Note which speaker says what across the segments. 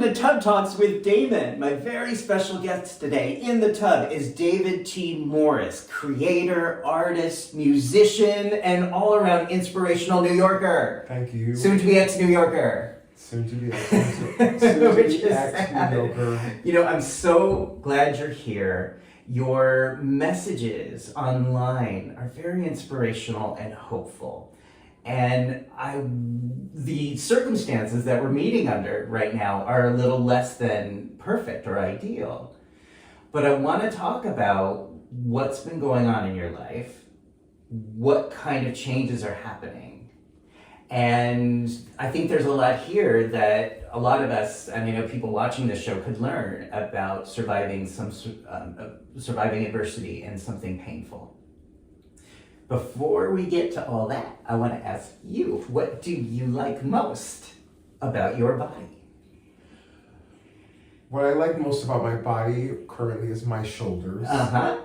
Speaker 1: to Tub Talks with Damon. My very special guest today in the tub is David T. Morris, creator, artist, musician, and all-around inspirational New Yorker.
Speaker 2: Thank you.
Speaker 1: Soon to be ex-New Yorker.
Speaker 2: Soon to be ex-New Yorker.
Speaker 1: You know, I'm so glad you're here. Your messages online are very inspirational and hopeful. And the circumstances that we're meeting under right now are a little less than perfect or ideal. But I want to talk about what's been going on in your life, what kind of changes are happening. And I think there's a lot here that a lot of us, I mean, people watching this show could learn about surviving adversity and something painful. Before we get to all that, I want to ask you, what do you like most about your body?
Speaker 2: What I like most about my body currently is my shoulders. I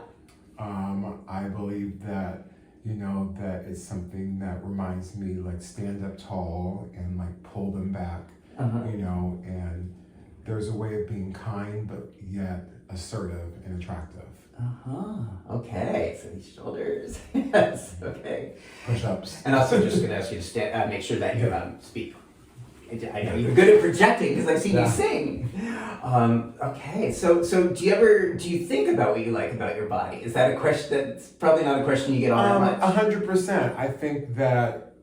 Speaker 2: believe that, that it's something that reminds me, like, stand up tall and, like, pull them back, and there's a way of being kind, but yet assertive and attractive.
Speaker 1: Okay, so these shoulders. Yes, okay.
Speaker 2: Push-ups.
Speaker 1: And also just going to ask you to stand, make sure that you speak. I know you're good at projecting because I've seen you sing. Okay, so do you think about what you like about your body? Is that a question that's probably not a question you get on that much?
Speaker 2: 100%. I think that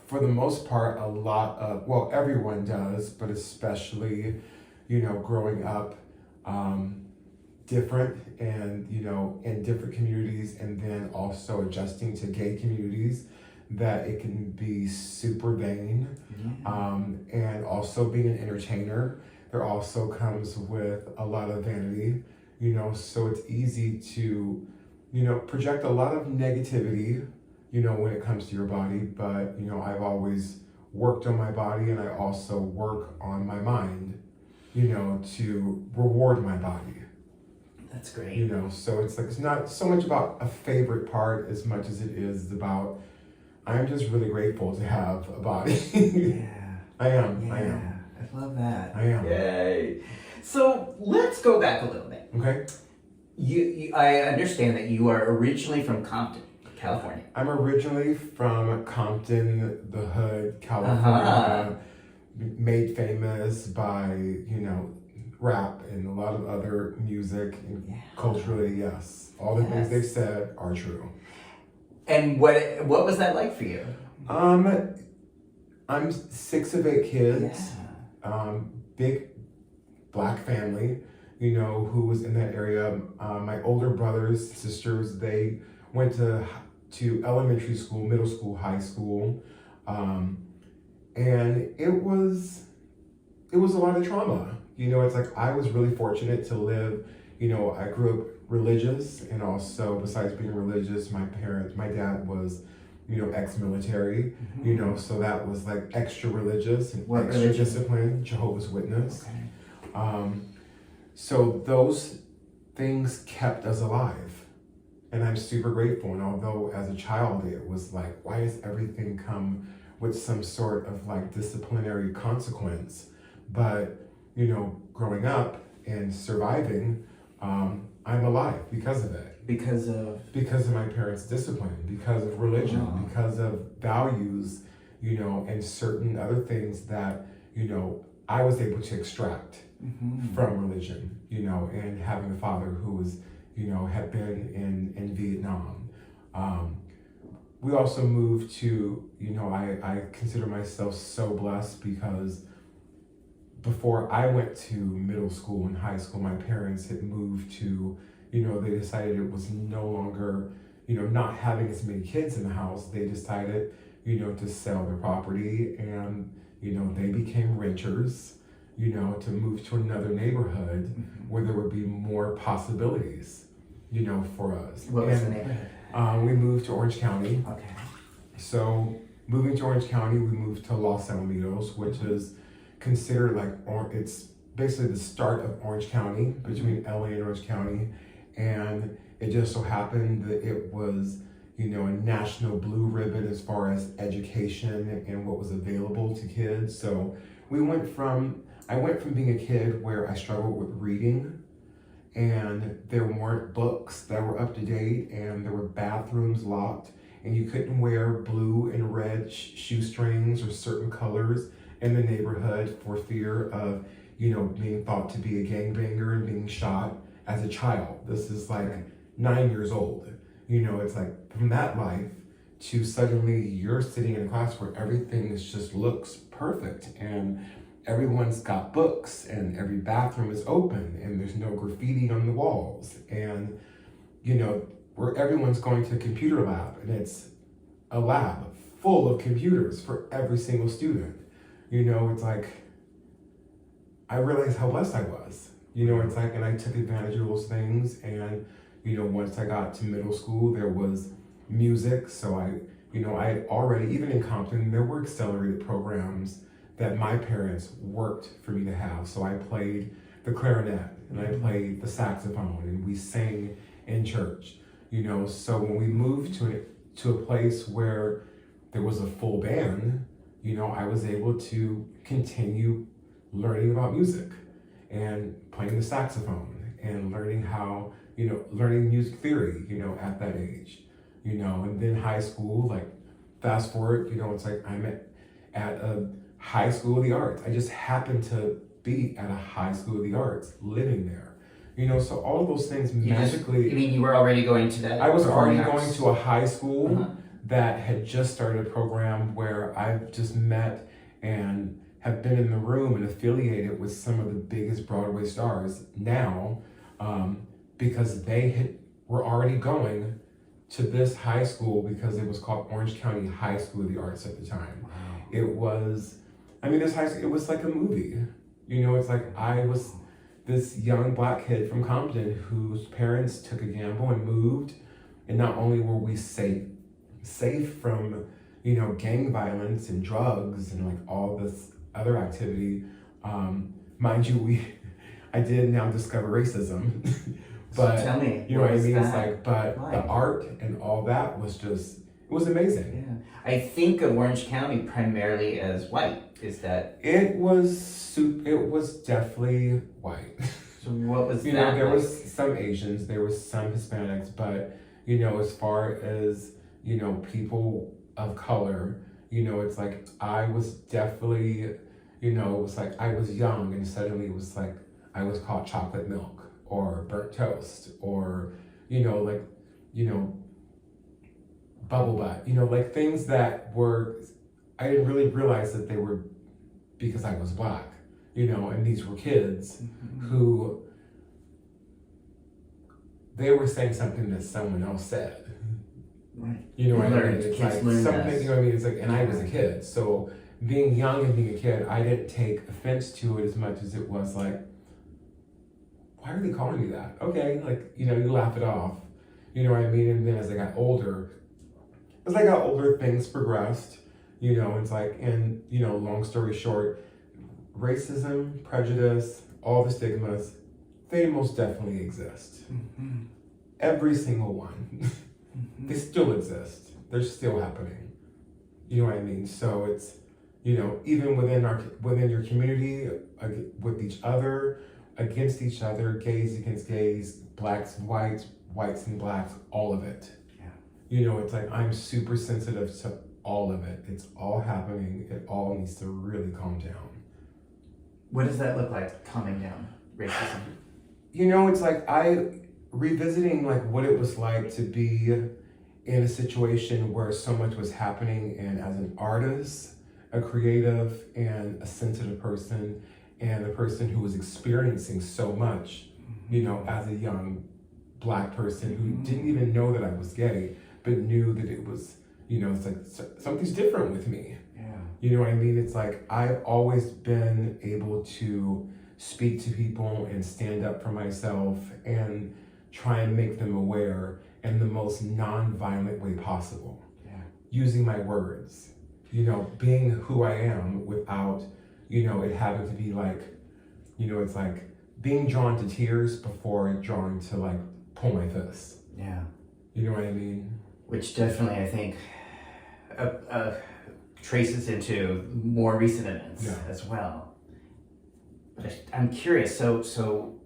Speaker 2: for the most part, everyone does, but especially, growing up, different and in different communities, and then also adjusting to gay communities, that it can be super vain. And also being an entertainer, there also comes with a lot of vanity, so it's easy to project a lot of negativity when it comes to your body. But I've always worked on my body, and I also work on my mind to reward my body.
Speaker 1: That's great.
Speaker 2: So it's like, it's not so much about a favorite part as much as it is about, I'm just really grateful to have a body.
Speaker 1: Yeah.
Speaker 2: I am.
Speaker 1: I love that.
Speaker 2: I am.
Speaker 1: Yay. So let's go back a little bit.
Speaker 2: Okay.
Speaker 1: I understand that you are originally from Compton, California.
Speaker 2: I'm originally from Compton, the hood, California, made famous by, rap and a lot of other music, and culturally, yes. All the things they've said are true.
Speaker 1: And what was that like for you?
Speaker 2: I'm 6 of 8 kids. Big black family, who was in that area. My older brothers, sisters, they went to elementary school, middle school, high school. And it was a lot of trauma. It's like, I was really fortunate to live, I grew up religious, and also, besides being religious, my dad was, ex-military, so that was like extra religious and extra discipline, Jehovah's Witness. Okay. So those things kept us alive, and I'm super grateful. And although as a child it was like, why does everything come with some sort of like disciplinary consequence? But growing up and surviving, I'm alive because of it. Because of my parents' discipline, because of religion, because of values, and certain other things that, I was able to extract from religion, and having a father who was, had been in Vietnam. We also moved to, I consider myself so blessed because before I went to middle school and high school, my parents had moved to, they decided it was no longer, not having as many kids in the house. They decided, to sell their property, and, they became renters, to move to another neighborhood where there would be more possibilities, for us.
Speaker 1: What was the neighborhood?
Speaker 2: We moved to Orange County.
Speaker 1: Okay.
Speaker 2: So moving to Orange County, we moved to Los Alamitos, which is considered like, it's basically the start of Orange County, between LA and Orange County. And it just so happened that it was, a national blue ribbon as far as education and what was available to kids. So we went from I went from being a kid where I struggled with reading, and there weren't books that were up to date, and there were bathrooms locked, and you couldn't wear blue and red shoestrings or certain colors in the neighborhood for fear of, being thought to be a gangbanger and being shot as a child. This is like 9 years old. It's like from that life to suddenly you're sitting in a class where everything just looks perfect, and everyone's got books, and every bathroom is open, and there's no graffiti on the walls, and where everyone's going to a computer lab, and it's a lab full of computers for every single student. It's like I realized how blessed I was. It's like, and I took advantage of those things, and once I got to middle school, there was music, so I already, even in Compton, there were accelerated programs that my parents worked for me to have. So I played the clarinet, and I played the saxophone, and we sang in church. So when we moved to a place where there was a full band, I was able to continue learning about music and playing the saxophone and learning how, learning music theory, at that age, and then high school, like fast forward, it's like I'm at a high school of the arts. I just happened to be at a high school of the arts, living there. So all of those things magically.
Speaker 1: You mean you were already going to that?
Speaker 2: I was already going to a high school that had just started a program where I've just met and have been in the room and affiliated with some of the biggest Broadway stars now, because they were already going to this high school because it was called Orange County High School of the Arts at the time.
Speaker 1: Wow.
Speaker 2: It was, this high school, it was like a movie. It's like I was this young black kid from Compton whose parents took a gamble and moved, and not only were we safe from, gang violence and drugs and like all this other activity. Mind you, I did now discover racism, but
Speaker 1: so tell me,
Speaker 2: what I mean?
Speaker 1: That?
Speaker 2: It's like, but the art and all that was just, it was amazing.
Speaker 1: Yeah, I think of Orange County primarily as white. Is that?
Speaker 2: It was definitely white.
Speaker 1: So what was that?
Speaker 2: There was some Asians, there was some Hispanics, but as far as people of color, it's like I was definitely, it was like I was young, and suddenly it was like I was called chocolate milk or burnt toast or bubble butt, like things that were, I didn't really realize that they were because I was black, and these were kids who they were saying something that someone else said.
Speaker 1: Right.
Speaker 2: What I mean? It's like something, what I mean? It's like, and I was a kid, so being young and being a kid, I didn't take offense to it as much as it was like, why are they calling me that? Okay, like, you laugh it off. What I mean? And then as I got older, things progressed. It's like, and long story short, racism, prejudice, all the stigmas, they most definitely exist. Every single one. They still exist. They're still happening. What I mean? So it's, even within your community, with each other, against each other, gays against gays, blacks and whites, whites and blacks, all of it. Yeah. It's like I'm super sensitive to all of it. It's all happening. It all needs to really calm down.
Speaker 1: What does that look like, calming down racism?
Speaker 2: It's like revisiting like what it was like to be in a situation where so much was happening, and as an artist, a creative, and a sensitive person, and a person who was experiencing so much, as a young black person who didn't even know that I was gay, but knew that it was, it's like something's different with me. Yeah. What I mean? It's like I've always been able to speak to people and stand up for myself and try and make them aware in the most non-violent way possible. Yeah. Using my words, being who I am without, it having to be like, it's like being drawn to tears before drawn to like pull my fist. Yeah. You know what I mean?
Speaker 1: Which definitely, I think, traces into more recent events as well. But I'm curious. So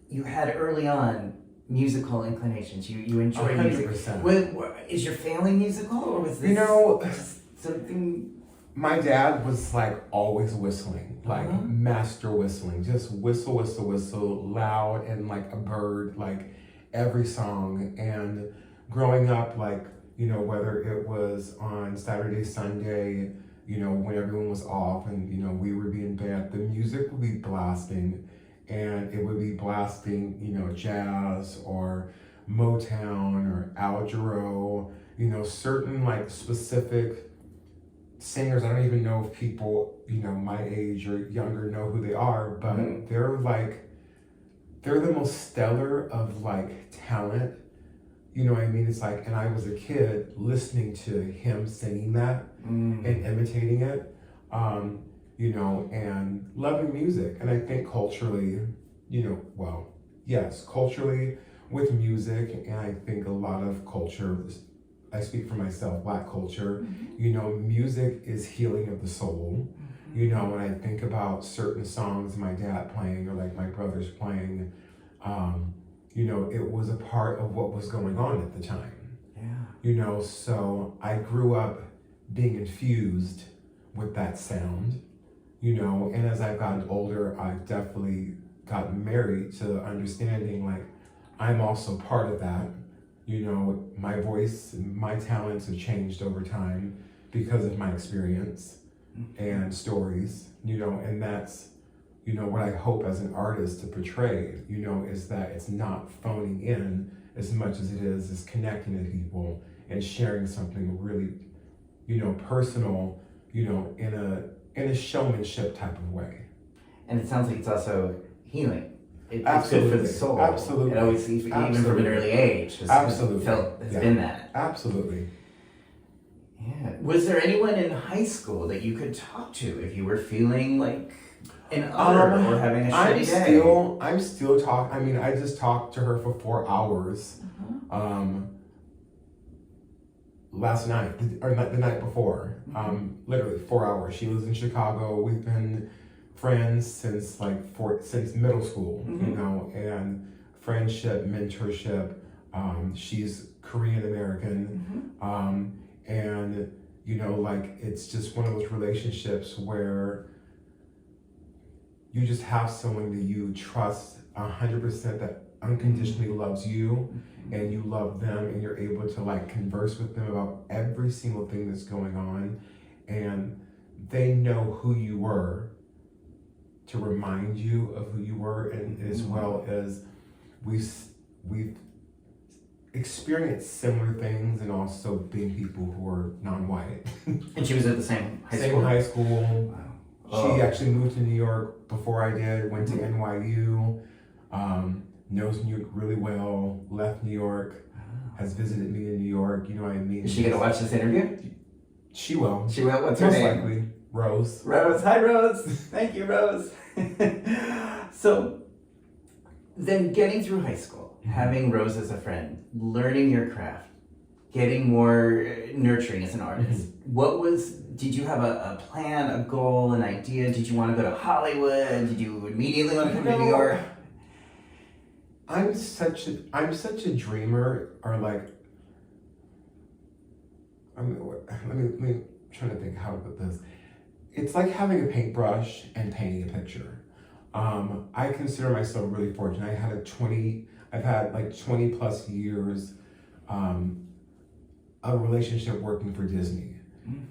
Speaker 1: you had early on musical inclinations. You enjoy music.
Speaker 2: 100%.
Speaker 1: Is your family musical, or was this just something?
Speaker 2: My dad was like always whistling, like master whistling, just whistle, whistle, whistle, loud and like a bird, like every song. And growing up, like, whether it was on Saturday, Sunday, when everyone was off and, we would be in bed, the music would be blasting, and it would be blasting, jazz or Motown or Al Jarreau, certain like specific singers. I don't even know if people, my age or younger know who they are, but they're the most stellar of like talent. You know what I mean? It's like, and I was a kid listening to him singing that and imitating it, and loving music. And I think culturally, culturally with music, and I think a lot of culture, I speak for myself, Black culture, music is healing of the soul. When I think about certain songs my dad playing or like my brothers playing, it was a part of what was going on at the time. Yeah. So I grew up being infused with that sound, and as I've gotten older, I've definitely gotten married to understanding like I'm also part of that. My voice, my talents have changed over time because of my experience and stories, and that's, what I hope as an artist to portray, is that it's not phoning in as much as it is connecting to people and sharing something really, personal, in a showmanship type of way.
Speaker 1: And it sounds like it's also healing. It's
Speaker 2: Absolutely.
Speaker 1: good for the soul.
Speaker 2: Absolutely.
Speaker 1: It always, even from an early age, has been that.
Speaker 2: Absolutely.
Speaker 1: Yeah. Was there anyone in high school that you could talk to if you were feeling like an other or having a shitty day?
Speaker 2: I'm still talking. I mean, I just talked to her for 4 hours last night, or the night before. Literally 4 hours. She was in Chicago. We've been friends since since middle school, and friendship, mentorship. She's Korean American, and it's just one of those relationships where you just have someone that you trust 100% that unconditionally loves you, and you love them, and you're able to like converse with them about every single thing that's going on, and they know who you were to remind you of who you were, and as well as we've experienced similar things, and also being people who are non-white.
Speaker 1: And she was at the same high school?
Speaker 2: Same high school.
Speaker 1: Wow.
Speaker 2: She actually moved to New York before I did, went to NYU, knows New York really well, left New York, has visited me in New York, you know what I mean?
Speaker 1: Is she gonna watch this interview?
Speaker 2: She will.
Speaker 1: She will? What's her
Speaker 2: Most
Speaker 1: name?
Speaker 2: likely. Rose.
Speaker 1: Rose. Hi, Rose. Thank you, Rose. So, then getting through high school, having Rose as a friend, learning your craft, getting more nurturing as an artist, did you have a plan, a goal, an idea? Did you want to go to Hollywood? Did you immediately want to come to New York?
Speaker 2: I'm such a dreamer, or like, let me trying to think how to put this. It's like having a paintbrush and painting a picture. I consider myself really fortunate. I've had like 20 plus years a relationship working for Disney.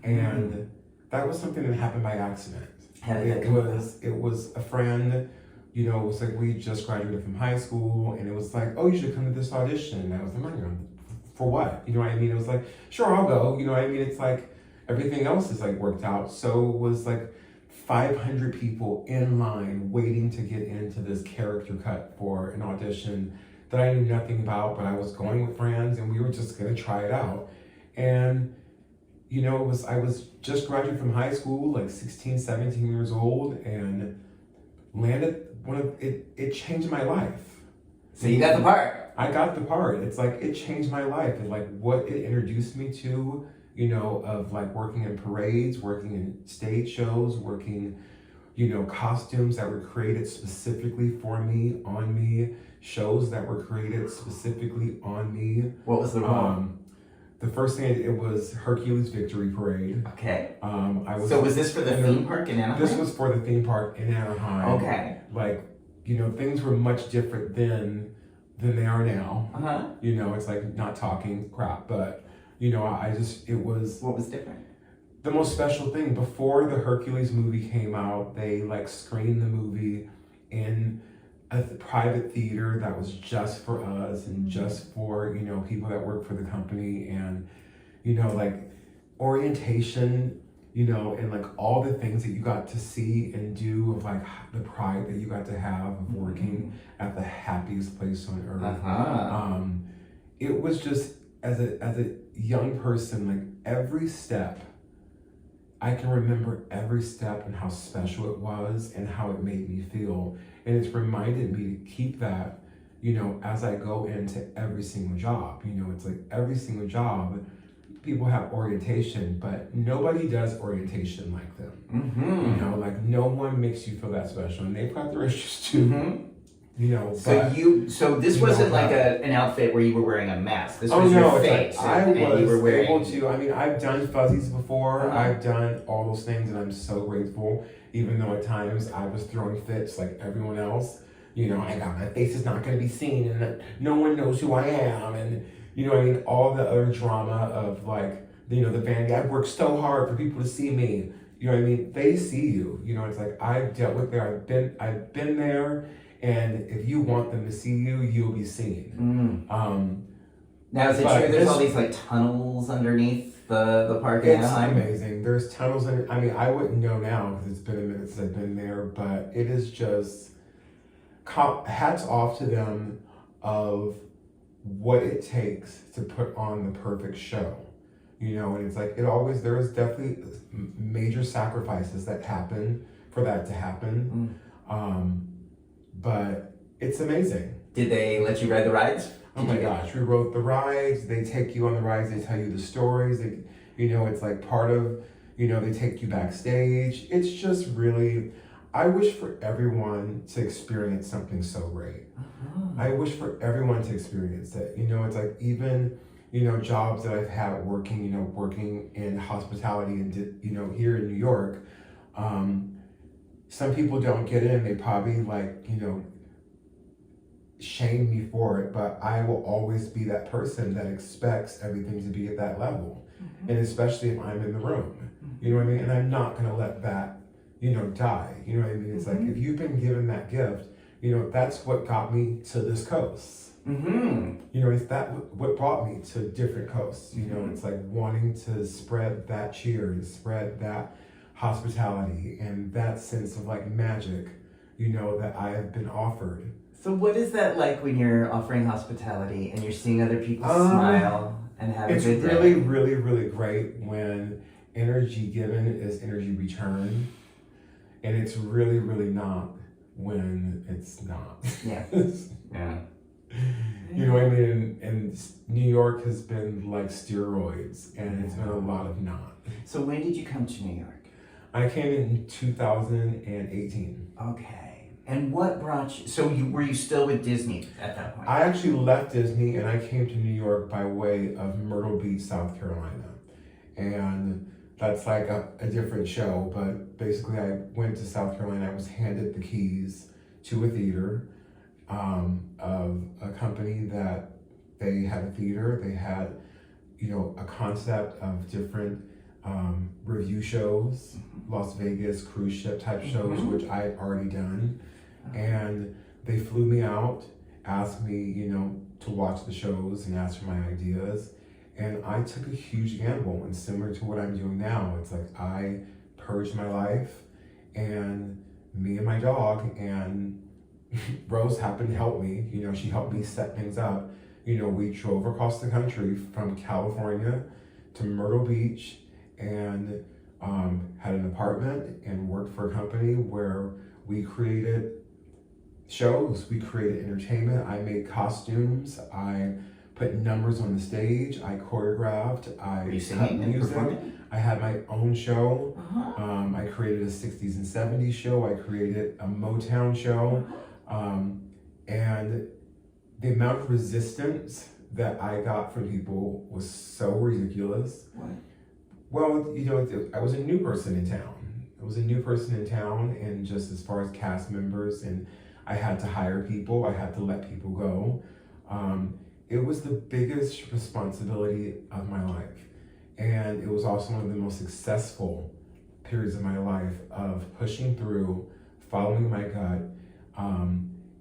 Speaker 2: And that was something that happened by accident. It was a friend, it was like we just graduated from high school, and it was like, oh, you should come to this audition. And I was like, for what? You know what I mean? It was like, sure, I'll go. You know what I mean? It's like everything else is like worked out. So it was like 500 people in line waiting to get into this character cut for an audition that I knew nothing about, but I was going with friends, and we were just gonna try it out. And I was just graduating from high school, like 16, 17 years old, and landed it changed my life.
Speaker 1: So you got the part.
Speaker 2: I got the part. It's like, it changed my life, and like what it introduced me to, of like working in parades, working in stage shows, working costumes that were created specifically for me, on me, shows that were created specifically on me.
Speaker 1: What was the role?
Speaker 2: The first thing it was Hercules Victory Parade.
Speaker 1: Okay.
Speaker 2: So
Speaker 1: was this for the theme park in Anaheim?
Speaker 2: This was for the theme park in Anaheim.
Speaker 1: Okay.
Speaker 2: Like, things were much different then than they are now.
Speaker 1: Uh-huh.
Speaker 2: It's like not talking crap, but it was.
Speaker 1: What was different?
Speaker 2: The most special thing, before the Hercules movie came out, they like screened the movie in a private theater that was just for us and just for, people that work for the company, and, like orientation, and like all the things that you got to see and do, of like the pride that you got to have of working at the happiest place on earth.
Speaker 1: Uh-huh.
Speaker 2: It was just, as a young person, like every step, I can remember every step and how special it was and how it made me feel. And it's reminded me to keep that, as I go into every single job. It's like every single job, people have orientation, but nobody does orientation like them.
Speaker 1: Mm-hmm.
Speaker 2: Like no one makes you feel that special, and they've got their issues too.
Speaker 1: Mm-hmm.
Speaker 2: So
Speaker 1: this wasn't like an outfit where you were wearing a mask. This was
Speaker 2: no,
Speaker 1: your face.
Speaker 2: Like, I was
Speaker 1: you were wearing...
Speaker 2: able to. I mean, I've done fuzzies before.
Speaker 1: Uh-huh.
Speaker 2: I've done all those things, and I'm so grateful. Even though at times I was throwing fits like everyone else. My face is not going to be seen, and no one knows who I am, and all the other drama of like, the vanity. I've worked so hard for people to see me. They see you. It's like I've dealt with there. I've been there. And if you want them to see you, you'll be seen.
Speaker 1: Now, is it true there's all these like tunnels underneath the park in Anaheim?
Speaker 2: It's amazing. There's tunnels in it. I mean, I wouldn't know now because it's been a minute since I've been there, but it is just hats off to them of what it takes to put on the perfect show. And it's like there is definitely major sacrifices that happen for that to happen. But it's amazing.
Speaker 1: Did they let you ride the rides?
Speaker 2: Oh my gosh, we rode the rides. They take you on the rides. They tell you the stories. It's like part of, they take you backstage. It's just really, I wish for everyone to experience something so great. Uh-huh. I wish for everyone to experience it. It's like even, jobs that I've had working in hospitality and, here in New York, some people don't get in. They probably shame me for it, but I will always be that person that expects everything to be at that level. And especially if I'm in the room, And I'm not going to let that, die. It's like, if you've been given that gift, that's what got me to this coast. It's that what brought me to different coasts. It's like wanting to spread that cheer and spread that hospitality and that sense of like magic, that I have been offered.
Speaker 1: So what is that like when you're offering hospitality and you're seeing other people smile and have a good day?
Speaker 2: It's really, really, really great when energy given is energy returned, and it's really, really not when it's not.
Speaker 1: Yeah. Yeah.
Speaker 2: You know what I mean? And New York has been like steroids, and it's been a lot of not.
Speaker 1: So when did you come to New York?
Speaker 2: I came in 2018.
Speaker 1: Okay. And what brought you, so were you still with Disney at that point?
Speaker 2: I actually left Disney and I came to New York by way of Myrtle Beach, South Carolina. And that's like a different show, but basically I went to South Carolina. I was handed the keys to a theater of a company that they had a theater. They had, a concept of different review shows, Las Vegas cruise ship type shows, which I had already done. And they flew me out, asked me, to watch the shows and asked for my ideas. And I took a huge gamble, and similar to what I'm doing now, it's like I purged my life, and me and my dog, and Rose happened to help me. She helped me set things up. We drove across the country from California to Myrtle Beach, and had an apartment and worked for a company where we created shows, we created entertainment. I made costumes, I put numbers on the stage. I choreographed. I
Speaker 1: Were you
Speaker 2: cut
Speaker 1: singing and
Speaker 2: music.
Speaker 1: performing?
Speaker 2: I had my own show.
Speaker 1: Uh-huh.
Speaker 2: I created a 60s and 70s show. I created a Motown show. And the amount of resistance that I got from people was so ridiculous.
Speaker 1: What?
Speaker 2: Well, I was a new person in town. And just as far as cast members, and I had to hire people, I had to let people go. It was the biggest responsibility of my life. And it was also one of the most successful periods of my life of pushing through, following my gut,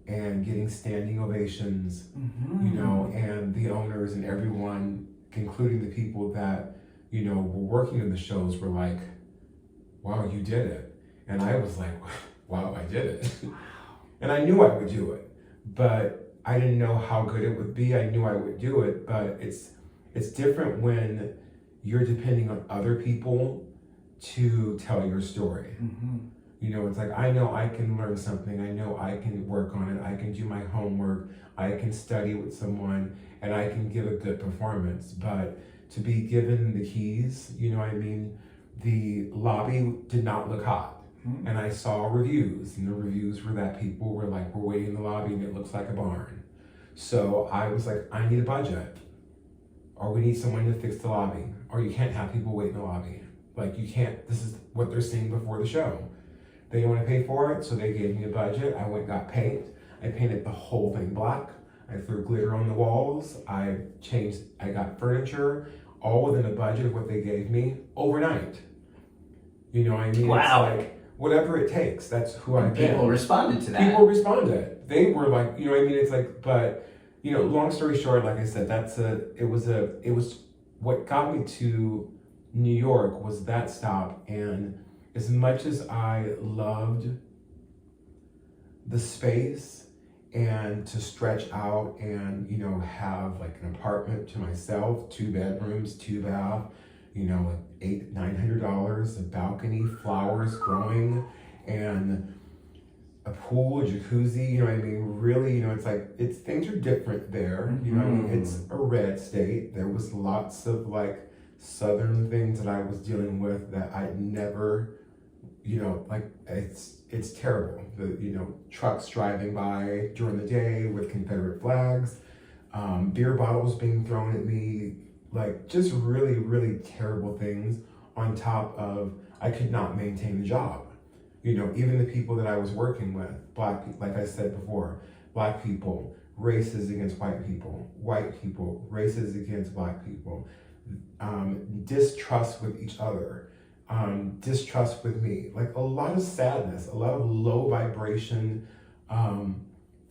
Speaker 2: and getting standing ovations, and the owners and everyone, including the people that, were working in the shows, were like, wow, you did it. And I was like, wow, I did it. And I knew I would do it, but I didn't know how good it would be. I knew I would do it, but it's different when you're depending on other people to tell your story. It's like, I know I can learn something. I know I can work on it. I can do my homework. I can study with someone, and I can give a good performance. But to be given the keys, the lobby did not look hot. And I saw reviews, and the reviews were that people were like, we're waiting in the lobby and it looks like a barn. So I was like, I need a budget, or we need someone to fix the lobby, or you can't have people wait in the lobby. Like, you can't, this is what they're seeing before the show. They didn't want to pay for it, so they gave me a budget. I went and got paint. I painted the whole thing black. I threw glitter on the walls. I got furniture, all within a budget of what they gave me overnight.
Speaker 1: Wow.
Speaker 2: It's like, whatever it takes, that's who I've been.
Speaker 1: People responded to that.
Speaker 2: People responded. They were like, it's like, but, long story short, like I said, it was what got me to New York was that stop. And as much as I loved the space and to stretch out and, have like an apartment to myself, 2 bedrooms, 2 bath, $800-900, a balcony, flowers growing, and a pool, a jacuzzi, really, it's like, things are different there, it's a red state. There was lots of like southern things that I was dealing with that I'd never, it's terrible. The, trucks driving by during the day with Confederate flags, beer bottles being thrown at me, like just really, really terrible things, on top of I could not maintain the job. Even the people that I was working with, black people, like I said before, black people, races against white people, races against black people, distrust with each other, distrust with me, like a lot of sadness, a lot of low vibration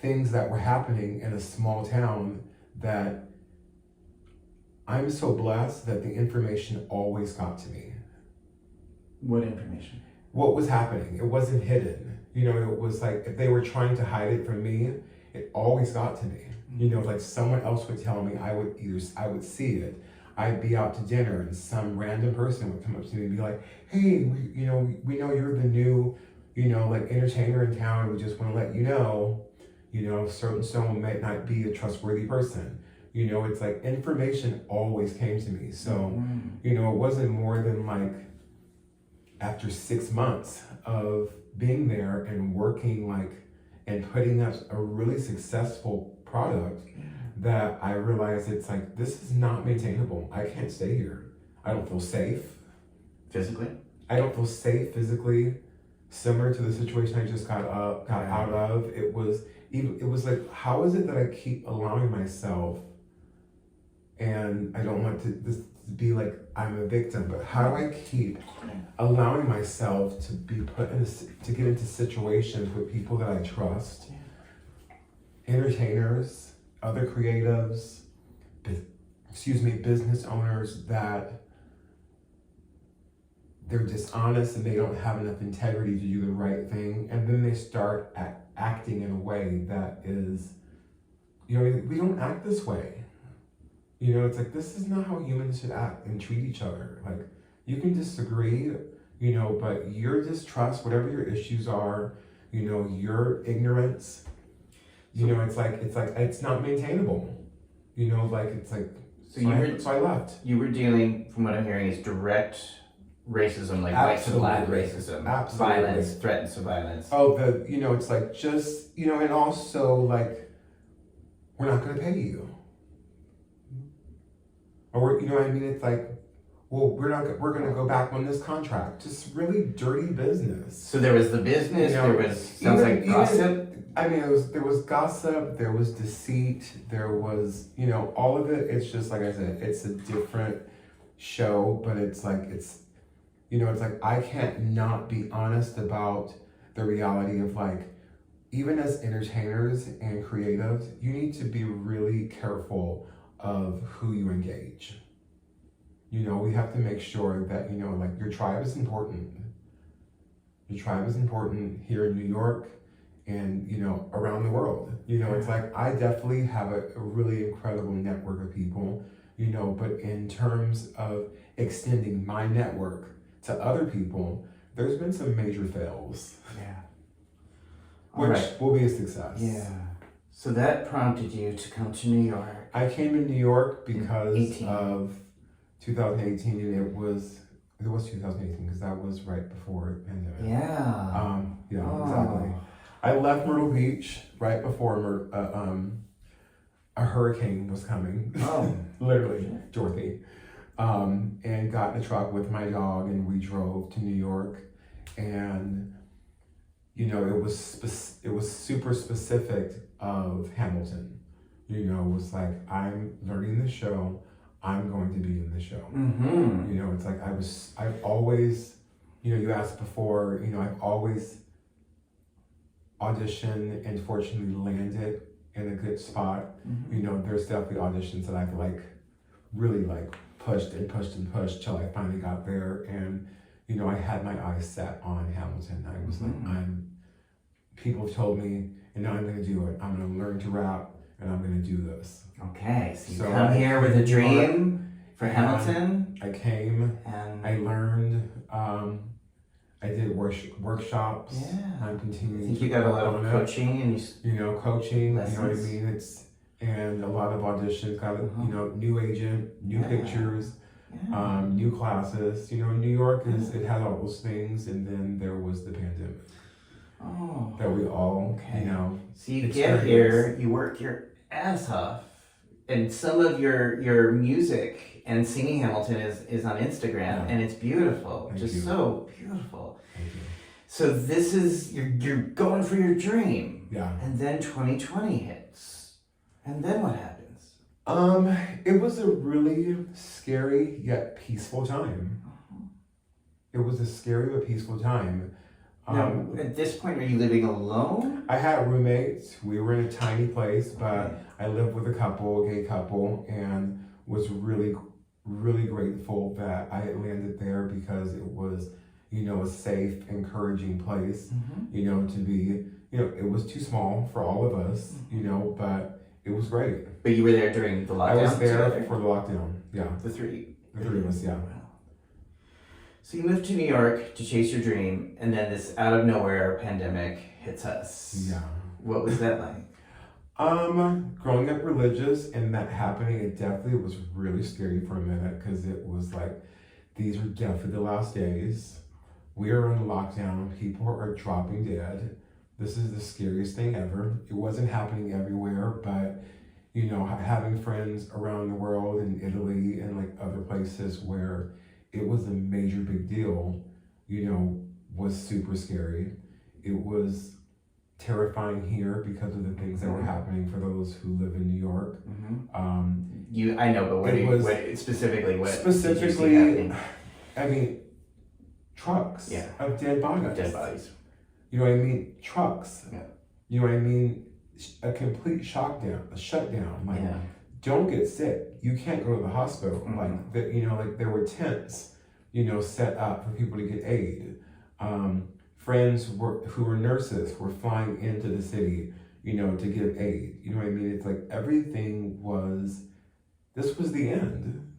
Speaker 2: things that were happening in a small town that I'm so blessed that the information always got to me.
Speaker 1: What information?
Speaker 2: What was happening. It wasn't hidden. It was like, if they were trying to hide it from me, it always got to me. Like someone else would tell me, I would see it. I'd be out to dinner and some random person would come up to me and be like, hey, we know you're the new, like entertainer in town. We just want to let you know, someone might not be a trustworthy person. It's like information always came to me. So, it wasn't more than like after 6 months of being there and working and putting up a really successful product that I realized it's like, this is not maintainable. I can't stay here. I don't feel safe.
Speaker 1: Physically?
Speaker 2: I don't feel safe physically. Similar to the situation I just got out of. It was like, how is it that I keep allowing myself, and I don't want this to be like I'm a victim, but how do I keep allowing myself to be to get into situations with people that I trust, entertainers, other creatives, business owners, that they're dishonest and they don't have enough integrity to do the right thing, and then they start acting in a way that is, we don't act this way. It's like, this is not how humans should act and treat each other. Like, you can disagree, but your distrust, whatever your issues are, your ignorance, it's like, it's not maintainable. You know, like it's like so I left.
Speaker 1: You were dealing, from what I'm hearing, is direct racism, like white to black racism, violence, threats of violence.
Speaker 2: Oh, it's like just, and also like, we're not going to pay you. Or, what I mean? It's like, well, we're going to go back on this contract. Just really dirty business.
Speaker 1: So there was the business, there was, sounds like gossip.
Speaker 2: I mean, there was gossip, there was deceit, there was, all of it. It's just, like I said, it's a different show, but it's like, it's like, I can't not be honest about the reality of like, even as entertainers and creatives, you need to be really careful of who you engage. We have to make sure that, like your tribe is important. Your tribe is important here in New York and, around the world. It's like, I definitely have a really incredible network of people, but in terms of extending my network to other people, there's been some major fails.
Speaker 1: Yeah.
Speaker 2: Which will be a success.
Speaker 1: Yeah. So that prompted you to come to New York.
Speaker 2: I came to New York because of 2018, and it was 2018 because that was right before the pandemic.
Speaker 1: Yeah.
Speaker 2: Exactly. I left Myrtle Beach right before a hurricane was coming.
Speaker 1: Oh.
Speaker 2: Literally, Dorothy. And got in a truck with my dog, and we drove to New York, and it was super specific of Hamilton. It was like, I'm learning the show, I'm going to be in the show.
Speaker 1: Mm-hmm.
Speaker 2: It's like I've always, you asked before, I've always auditioned and fortunately landed in a good spot.
Speaker 1: Mm-hmm.
Speaker 2: There's definitely auditions that I've like really like pushed till I finally got there, and I had my eyes set on Hamilton. I was like, people told me, and now I'm going to do it. I'm going to learn to rap, and I'm going to do this.
Speaker 1: Okay, so you come here with a dream for Hamilton.
Speaker 2: I came,
Speaker 1: and
Speaker 2: I learned, I did workshops.
Speaker 1: Yeah.
Speaker 2: I'm continuing.
Speaker 1: I think you got a lot of coaching, and
Speaker 2: coaching.
Speaker 1: Lessons.
Speaker 2: You know what I mean? And a lot of auditions. Got new agent, new pictures.
Speaker 1: Yeah.
Speaker 2: New classes. New York it had all those things, and then there was the pandemic.
Speaker 1: Oh.
Speaker 2: That we all,
Speaker 1: So you get here, you work your ass off, and some of your music and singing Hamilton is on Instagram, and it's beautiful, so beautiful.
Speaker 2: Thank you.
Speaker 1: So this is you're going for your dream.
Speaker 2: Yeah.
Speaker 1: And then 2020 hits, and then what happens?
Speaker 2: It was a really scary yet peaceful time. It was a scary but peaceful time.
Speaker 1: Now, at this point, are you living alone?
Speaker 2: I had roommates. We were in a tiny place, but I lived with a gay couple, and was really, really grateful that I had landed there because it was, a safe, encouraging place, to be, it was too small for all of us, but it was great.
Speaker 1: But you were there during the lockdown?
Speaker 2: I was there for the lockdown, yeah.
Speaker 1: The three
Speaker 2: of us, yeah.
Speaker 1: Wow. So you moved to New York to chase your dream, and then this out of nowhere pandemic hits us.
Speaker 2: Yeah.
Speaker 1: What was that like?
Speaker 2: Growing up religious and that happening, it definitely was really scary for a minute because it was like, these are definitely the last days. We are in lockdown. People are dropping dead. This is the scariest thing ever. It wasn't happening everywhere, but having friends around the world in Italy and like other places where it was a major big deal, was super scary. It was terrifying here because of the things that were happening for those who live in New York.
Speaker 1: I know, but what specifically did you see
Speaker 2: specifically,
Speaker 1: happening?
Speaker 2: I mean, trucks of dead bodies.
Speaker 1: Dead bodies.
Speaker 2: You know what I mean? Trucks.
Speaker 1: Yeah.
Speaker 2: You know what I mean? A complete shutdown. Like, don't get sick. You can't go to the hospital. Like that. Like there were tents, set up for people to get aid. Friends who were nurses were flying into the city, to give aid. You know what I mean? It's like everything was. This was the end.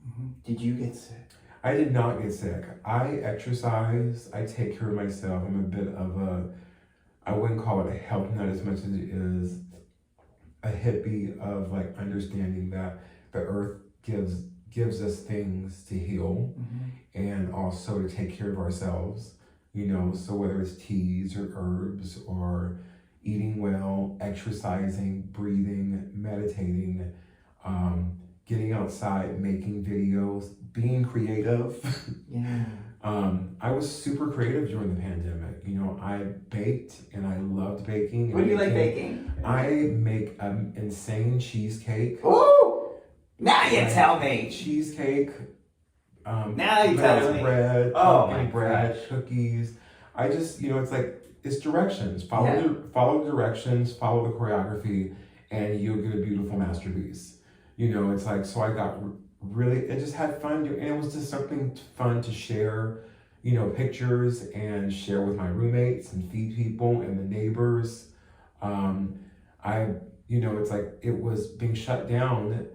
Speaker 1: Did you get sick?
Speaker 2: I did not get sick. I exercise. I take care of myself. I'm a bit of I wouldn't call it a health nut as much as it is a hippie of like understanding that the earth gives us things to heal and also to take care of ourselves, you know, so whether it's teas or herbs or eating well, exercising, breathing, meditating, getting outside, making videos, being creative.
Speaker 1: Yeah.
Speaker 2: I was super creative during the pandemic. You know, I baked and I loved baking.
Speaker 1: What do you like baking?
Speaker 2: I make an insane cheesecake.
Speaker 1: Ooh! Now you tell me.
Speaker 2: Cheesecake.
Speaker 1: Now you tell me.
Speaker 2: Bread,
Speaker 1: Oh
Speaker 2: pumpkin
Speaker 1: my
Speaker 2: bread,
Speaker 1: gosh.
Speaker 2: cookies. I just, you know, it's like, it's directions. Follow the directions, follow the choreography, and you'll get a beautiful masterpiece. You know, it's like, so I got really, it just had fun, and it was just something fun to share, you know, pictures and share with my roommates and feed people and the neighbors. You know, it's like, it was being shut down.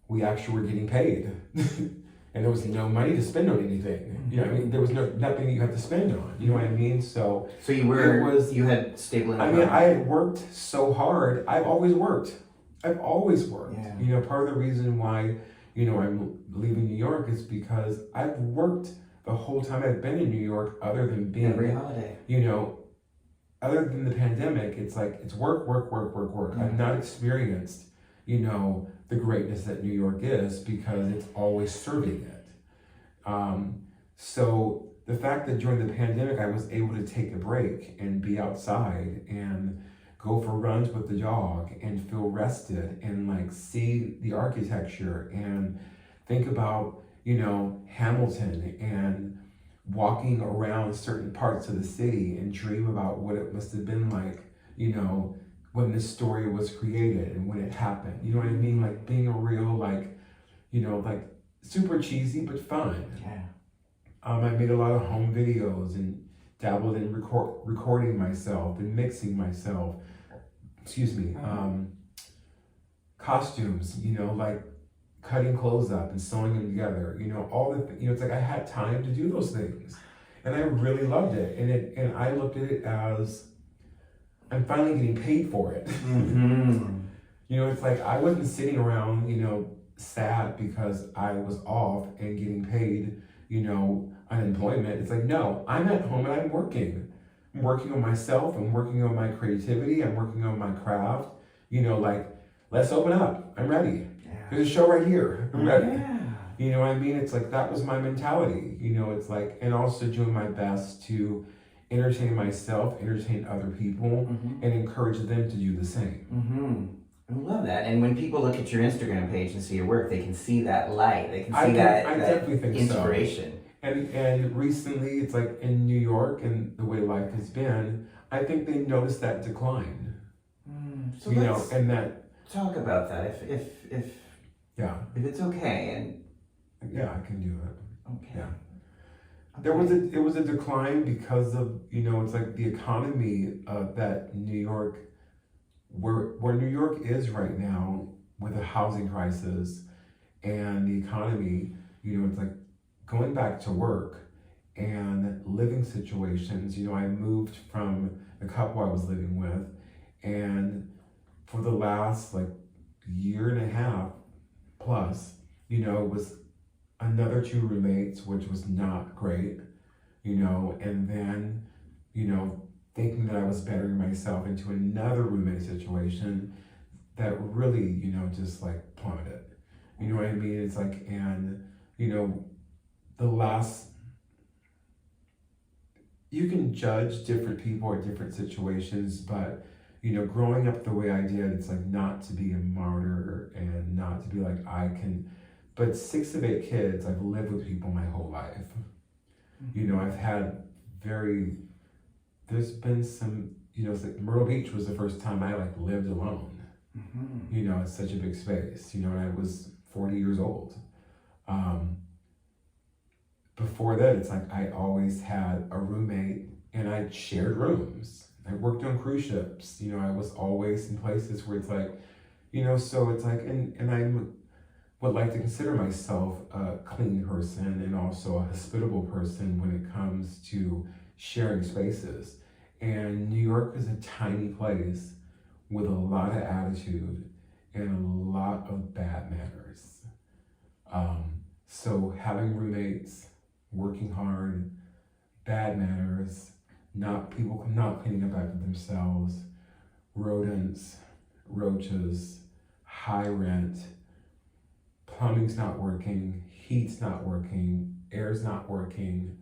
Speaker 2: We actually were getting paid. And there was no money to spend on anything. You know what I mean? There was nothing you had to spend on. You know what I mean? So
Speaker 1: you had stable income.
Speaker 2: I mean, I had worked so hard. I've always worked.
Speaker 1: Yeah.
Speaker 2: You know, part of the reason why, you know, I'm leaving New York is because I've worked the whole time I've been in New York, other than being
Speaker 1: every holiday.
Speaker 2: You know, other than the pandemic, it's like, it's work. I've not experienced, you know, the greatness that New York is because it's always serving it. So the fact that during the pandemic I was able to take a break and be outside and go for runs with the dog and feel rested and like see the architecture and think about, you know, Hamilton and walking around certain parts of the city and dream about what it must have been like, you know, when this story was created and when it happened. You know what I mean? Like being a real, like, you know, like super cheesy but fun.
Speaker 1: Yeah.
Speaker 2: I made a lot of home videos and dabbled in recording myself and mixing myself. Costumes, you know, like cutting clothes up and sewing them together. You know, all the, you know, it's like I had time to do those things, and I really loved it. And I looked at it as I'm finally getting paid for it. You know, it's like I wasn't sitting around, you know, sad because I was off and getting paid, you know, unemployment. It's like, no, I'm at home and I'm working. I'm working on myself. I'm working on my creativity. I'm working on my craft. You know, like, let's open up. I'm ready.
Speaker 1: Yeah.
Speaker 2: There's a show right here. I'm ready.
Speaker 1: Yeah.
Speaker 2: You know what I mean? It's like, that was my mentality. You know, it's like, and also doing my best to entertain myself, entertain other people, and encourage them to do the same.
Speaker 1: I love that. And when people look at your Instagram page and see your work, they can see that light. They can see
Speaker 2: I
Speaker 1: that
Speaker 2: definitely think
Speaker 1: inspiration.
Speaker 2: So. And recently, it's like in New York and the way life has been, I think they noticed that decline.
Speaker 1: So
Speaker 2: you
Speaker 1: let's
Speaker 2: know, and that
Speaker 1: talk about that if it's okay. And
Speaker 2: yeah, I can do it.
Speaker 1: Okay.
Speaker 2: Yeah.
Speaker 1: Okay.
Speaker 2: It was a decline because of, you know, it's like the economy that New York, where New York is right now with a housing crisis and the economy, you know, it's like going back to work and living situations. You know, I moved from the couple I was living with, and for the last like year and a half plus, you know, it was another 2 roommates, which was not great, you know, and then, you know, thinking that I was bettering myself into another roommate situation that really, you know, just like plummeted. You know what I mean? It's like, and, you know, you can judge different people at different situations, but, you know, growing up the way I did, it's like not to be a martyr and not to be like, but 6 of 8 kids, I've lived with people my whole life. You know, I've had there's been some, you know, it's like Myrtle Beach was the first time I like lived alone. You know, it's such a big space, you know, and I was 40 years old. Before that, it's like I always had a roommate and I shared rooms. I worked on cruise ships, you know, I was always in places where it's like, you know, so it's like, and I would like to consider myself a clean person and also a hospitable person when it comes to sharing spaces. And New York is a tiny place with a lot of attitude and a lot of bad manners. So having roommates, working hard, bad manners, people not cleaning up after themselves, rodents, roaches, high rent, plumbing's not working, heat's not working, air's not working,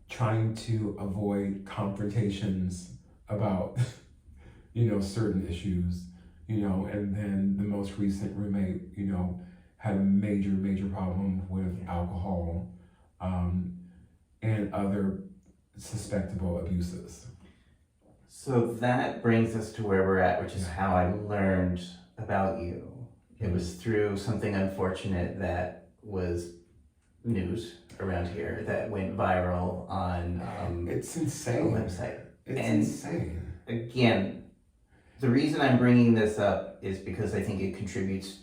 Speaker 2: trying to avoid confrontations about, certain issues, and then the most recent roommate, had a major problem with alcohol, and other suspectable abuses.
Speaker 1: So that brings us to where we're at, which is how I learned about you. It was through something unfortunate that was news around here that went viral on
Speaker 2: it's
Speaker 1: a
Speaker 2: insane.
Speaker 1: website.
Speaker 2: It's
Speaker 1: And
Speaker 2: insane.
Speaker 1: again, the reason I'm bringing this up is because I think it contributes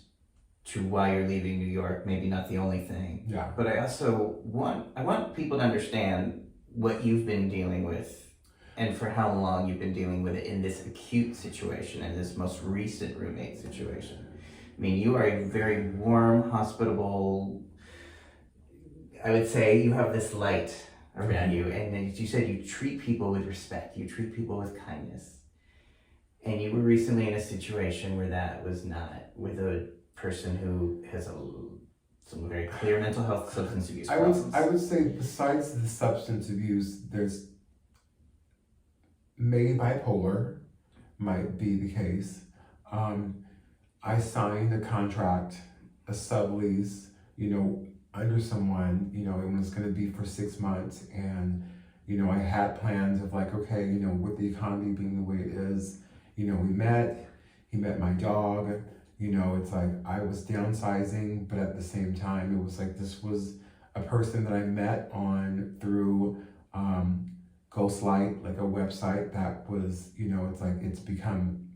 Speaker 1: to why you're leaving New York. Maybe not the only thing.
Speaker 2: Yeah.
Speaker 1: But I also want people to understand what you've been dealing with and for how long you've been dealing with it in this acute situation and this most recent roommate situation. I mean, you are a very warm, hospitable, I would say you have this light around you. And as you said, you treat people with respect. You treat people with kindness. And you were recently in a situation where that was not, with a person who has some very clear mental health, substance abuse problems.
Speaker 2: I would say besides the substance abuse, there's maybe bipolar might be the case. I signed a contract, a sublease, under someone, it was going to be for 6 months. And, I had plans of like, okay, with the economy being the way it is, he met my dog, it's like I was downsizing, but at the same time, it was like, this was a person that I met through Ghostlight, like a website that was, it's like, it's become,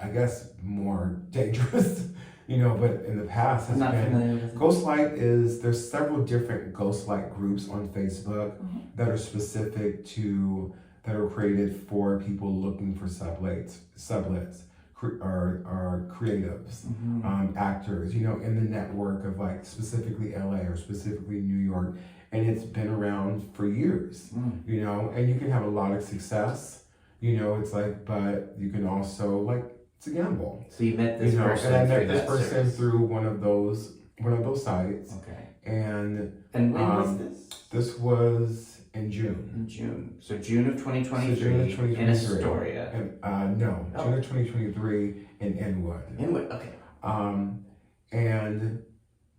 Speaker 2: I guess, more dangerous, but in the past has
Speaker 1: I'm not
Speaker 2: been.
Speaker 1: familiar with it.
Speaker 2: Ghostlight there's several different Ghostlight groups on Facebook that are specific that are created for people looking for sublets, or creatives, actors, in the network of like specifically LA or specifically New York. And it's been around for years, and you can have a lot of success, it's like, but you can also like, it's a gamble.
Speaker 1: So you met this person,
Speaker 2: and I met
Speaker 1: through
Speaker 2: this
Speaker 1: that
Speaker 2: person
Speaker 1: service.
Speaker 2: through one of those sites.
Speaker 1: Okay.
Speaker 2: And
Speaker 1: when was this?
Speaker 2: This was in June.
Speaker 1: In June. So June of 2023,
Speaker 2: So June of 2023.
Speaker 1: in Astoria.
Speaker 2: And June of 2023 in Inwood.
Speaker 1: Inwood, okay.
Speaker 2: And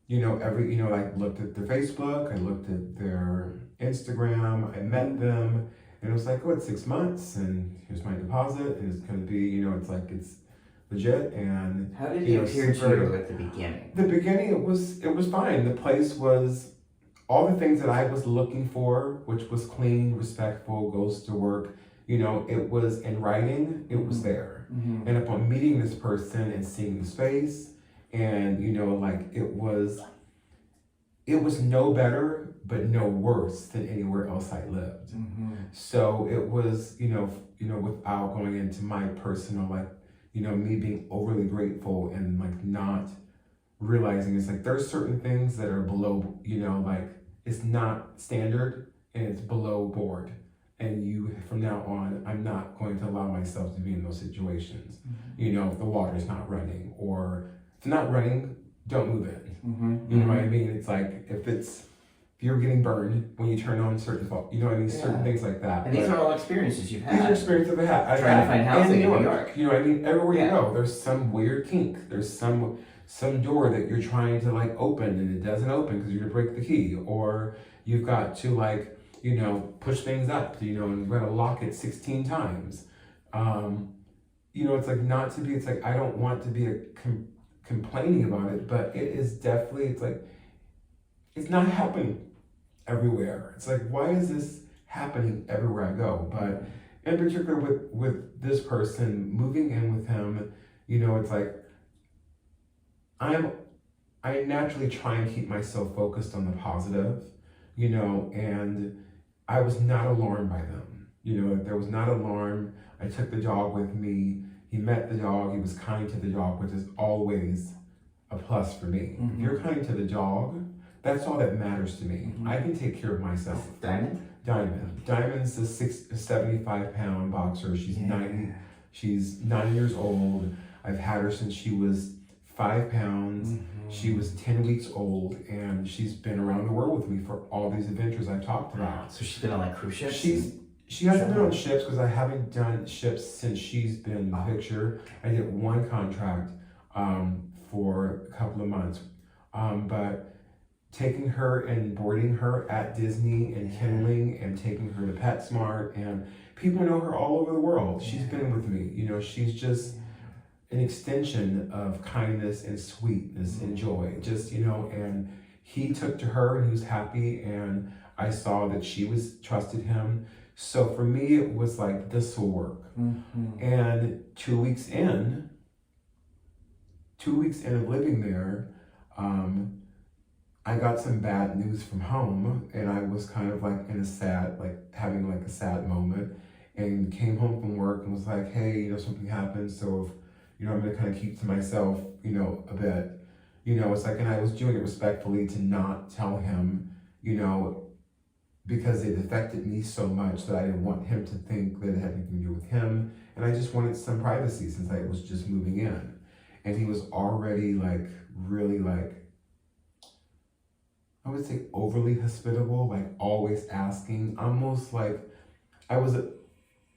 Speaker 2: I looked at their Facebook, I looked at their Instagram, I met them, and it was like, it's 6 months, and here's my deposit, and it's gonna be, it's like, it's legit. And
Speaker 1: how did it appear to you at the beginning?
Speaker 2: The beginning, it was fine. The place was all the things that I was looking for, which was clean, respectful, goes to work. It was in writing. It was there. And upon meeting this person and seeing the space, and it was no better, but no worse than anywhere else I lived. So it was, without going into my personal, me being overly grateful and like not realizing it's like there's certain things that are below, it's not standard and it's below board. And from now on, I'm not going to allow myself to be in those situations. If the water's not running or if it's not running, don't move it. You know what I mean? It's like if you're getting burned when you turn on certain, certain things like that.
Speaker 1: And these are all experiences you've had.
Speaker 2: These are experiences I've had.
Speaker 1: Trying to find housing in New York.
Speaker 2: Everywhere you go, there's some weird kink. There's some door that you're trying to like open and it doesn't open because you're gonna break the key, or you've got to like, push things up, and you're gonna lock it 16 times. It's like not to be. It's like I don't want to be complaining about it, but it is definitely. It's like it's not happening everywhere. It's like, why is this happening everywhere I go? But in particular with this person, moving in with him, it's like I naturally try and keep myself focused on the positive, and I was not alarmed by them. There was not alarm. I took the dog with me. He met the dog. He was kind to the dog, which is always a plus for me. If you're kind to the dog, that's all that matters to me. I can take care of myself.
Speaker 1: Diamond?
Speaker 2: Diamond. Diamond's a 75-pound boxer. She's 90. She's 9 years old. I've had her since she was 5 pounds. She was 10 weeks old, and she's been around the world with me for all these adventures I've talked about.
Speaker 1: So she's been on like cruise ships?
Speaker 2: She hasn't been on ships because I haven't done ships since she's been in the picture. I did one contract for a couple of months. But taking her and boarding her at Disney and kenneling and taking her to PetSmart, and people know her all over the world. She's been with me. You know, she's just an extension of kindness and sweetness and joy. Just, you know, and he took to her and he was happy, and I saw that she trusted him. So for me, it was like, this will work. And 2 weeks in of living there, I got some bad news from home, and I was kind of like in a sad, like having like a sad moment, and came home from work and was like, hey, you know, something happened. So, you know, I'm going to kind of keep to myself, you know, a bit, you know, it's like, and I was doing it respectfully to not tell him, you know, because it affected me so much that I didn't want him to think that it had anything to do with him. And I just wanted some privacy since I was just moving in. And he was already like, really like, I would say overly hospitable, like always asking, almost like I was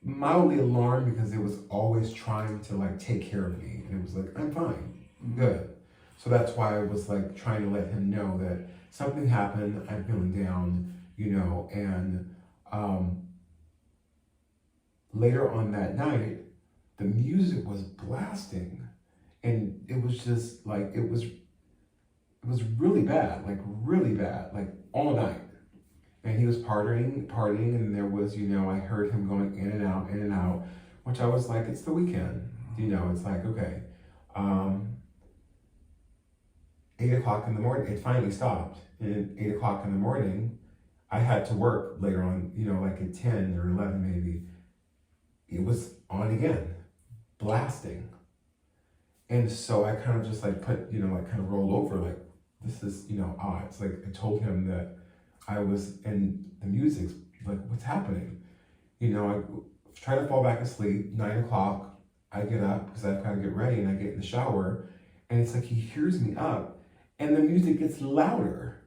Speaker 2: mildly alarmed because it was always trying to like take care of me. And it was like, I'm fine, good. So that's why I was like trying to let him know that something happened, I'm feeling down, you know. And later on that night, the music was blasting, and it was just like, it was really bad, like all night. And he was partying, and there was, you know, I heard him going in and out, which I was like, it's the weekend, you know, it's like, okay. 8 o'clock in the morning, it finally stopped. And at 8 o'clock in the morning, I had to work later on, you know, like at 10 or 11 maybe. It was on again, blasting. And so I kind of just like put, you know, like kind of rolled over, like, this is, you know, odd. It's like I told him that I was in the music's like, what's happening? You know, I try to fall back asleep. 9 o'clock, I get up because I've got to get ready, and I get in the shower, and it's like he hears me up, and the music gets louder,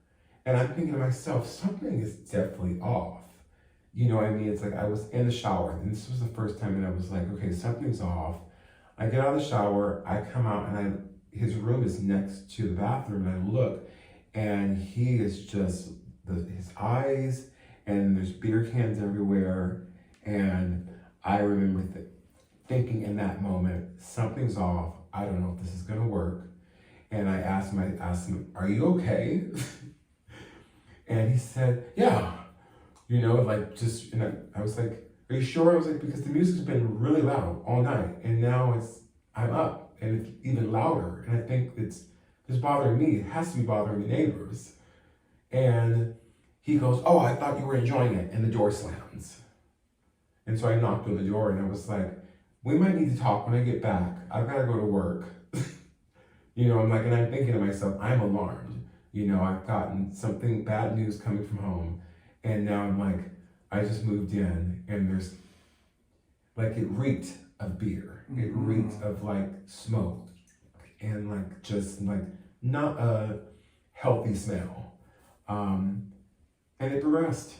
Speaker 2: and I'm thinking to myself, something is definitely off. You know what I mean? It's like I was in the shower, and this was the first time that I was like, okay, something's off. I get out of the shower, I come out, and his room is next to the bathroom, and I look, and he is just, his eyes, and there's beer cans everywhere, and I remember thinking in that moment, something's off, I don't know if this is gonna work. And I asked him, are you okay? And he said, yeah, you know, like just, and I was like, are you sure? I was like, because the music's been really loud all night, and now I'm up, and it's even louder, and I think it's bothering me. It has to be bothering the neighbors. And he goes, oh, I thought you were enjoying it, and the door slams. And so I knocked on the door, and I was like, we might need to talk when I get back. I've got to go to work. You know, I'm like, and I'm thinking to myself, I'm alarmed. You know, I've gotten something, bad news coming from home, and now I'm like, I just moved in, and there's, like, it reeked of beer. It reeked of, like, smoke, and, like, just, like, not a healthy smell. And it progressed.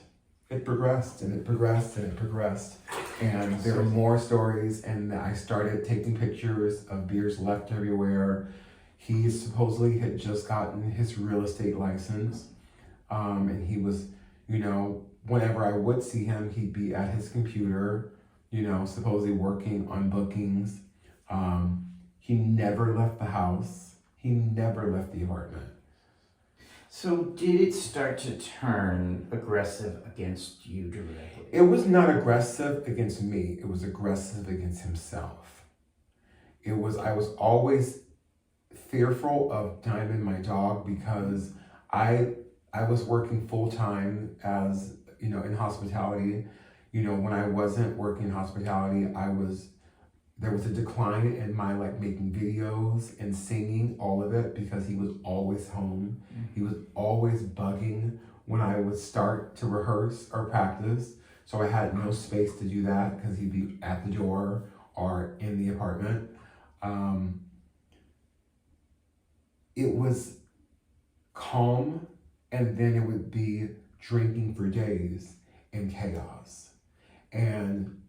Speaker 2: It progressed, and it progressed, and it progressed. And there were more stories, and I started taking pictures of beers left everywhere. He supposedly had just gotten his real estate license, and he was, you know, whenever I would see him, he'd be at his computer, you know, supposedly working on bookings. He never left the house. He never left the apartment.
Speaker 1: So did it start to turn aggressive against you directly?
Speaker 2: It was not aggressive against me. It was aggressive against himself. I was always fearful of Diamond, my dog, because I was working full time as, you know, in hospitality, When I wasn't working in hospitality, there was a decline in my like making videos and singing, all of it, because he was always home. He was always bugging when I would start to rehearse or practice. So I had no space to do that because he'd be at the door or in the apartment. It was calm, and then it would be drinking for days and chaos. And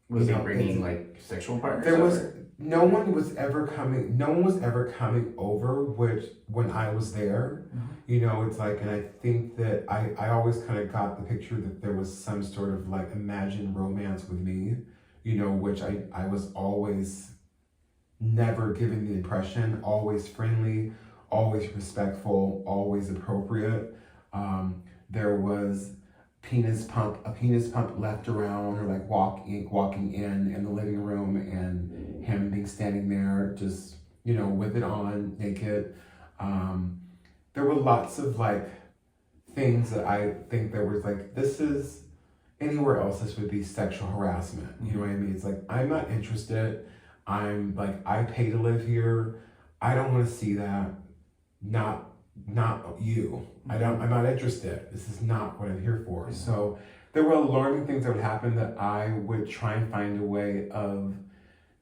Speaker 1: was he bringing like sexual partners?
Speaker 2: There was no one was ever coming over when I was there. It's like, and I think that I always kind of got the picture that there was some sort of like imagined romance with me, which I was always never given the impression, always friendly, always respectful, always appropriate. There was a penis pump left around, or like walking in the living room, and him being standing there just, with it on, naked. There were lots of like things that I think there was like, this is anywhere else, this would be sexual harassment. You know what I mean? It's like, I'm not interested. I'm like, I pay to live here. I don't want to see that. Not you. I'm not interested. This is not what I'm here for. So there were alarming things that would happen that I would try and find a way of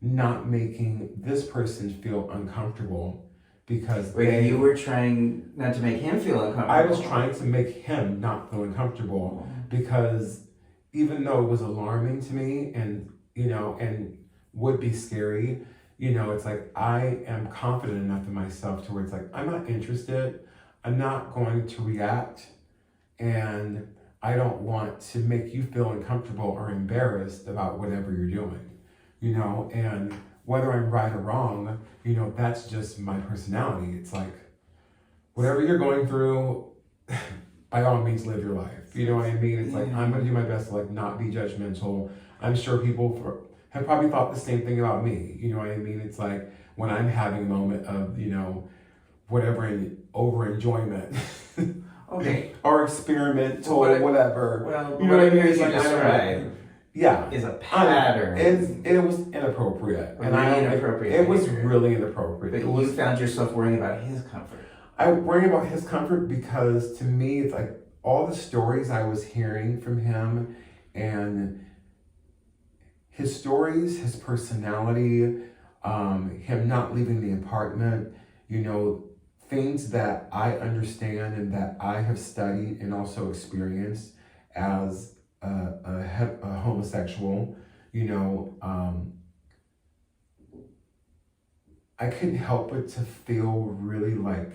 Speaker 2: not making this person feel uncomfortable, because
Speaker 1: you were trying not to make him feel uncomfortable.
Speaker 2: I was trying to make him not feel uncomfortable, because even though it was alarming to me and would be scary, it's like, I am confident enough in myself to where it's like, I'm not interested. I'm not going to react, and I don't want to make you feel uncomfortable or embarrassed about whatever you're doing, and whether I'm right or wrong, that's just my personality. It's like, whatever you're going through, by all means, live your life. You know what I mean? It's like, I'm going to do my best to like not be judgmental. I'm sure people have probably thought the same thing about me. You know what I mean? It's like, when I'm having a moment of, whatever over enjoyment.
Speaker 1: Okay.
Speaker 2: Or experimental, whatever.
Speaker 1: Well,
Speaker 2: what I mean?
Speaker 1: Is like describe is a pattern.
Speaker 2: It was inappropriate. It was really inappropriate.
Speaker 1: But you found yourself worrying about his comfort.
Speaker 2: I worry about his comfort because, to me, it's like all the stories I was hearing from him, and his stories, his personality, him not leaving the apartment, things that I understand and that I have studied and also experienced as a homosexual, I couldn't help but to feel really like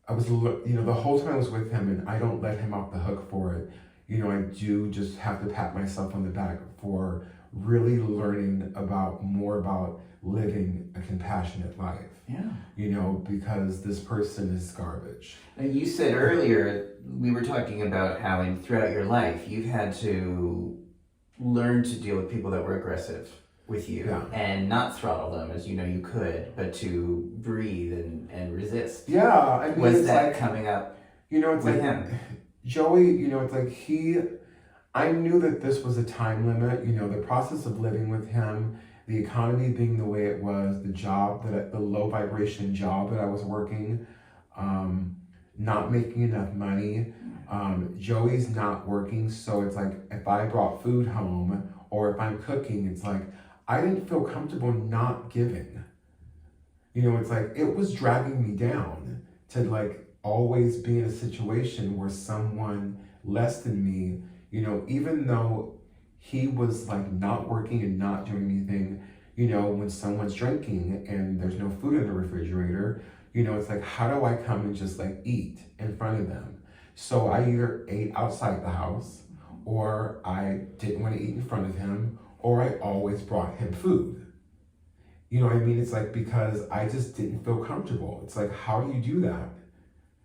Speaker 2: I was, the whole time I was with him, and I don't let him off the hook for it. I do just have to pat myself on the back for really learning more about living a compassionate life. Yeah. Because this person is garbage.
Speaker 1: Now, you said earlier, we were talking about how throughout your life, you've had to learn to deal with people that were aggressive with you, and not throttle them as you could, but to breathe and resist.
Speaker 2: Yeah, I mean,
Speaker 1: was that like, coming up
Speaker 2: it's
Speaker 1: with
Speaker 2: like,
Speaker 1: him?
Speaker 2: Joey, it's like I knew that this was a time limit, the process of living with him, the economy being the way it was, the low vibration job that I was working, not making enough money. Joey's not working, so it's like, if I brought food home or if I'm cooking, it's like, I didn't feel comfortable not giving. It's like, it was dragging me down to like always be in a situation where someone less than me, even though he was like not working and not doing anything, when someone's drinking and there's no food in the refrigerator, it's like, how do I come and just like eat in front of them? So I either ate outside the house, or I didn't want to eat in front of him, or I always brought him food. You know what I mean? It's like, because I just didn't feel comfortable. It's like, how do you do that?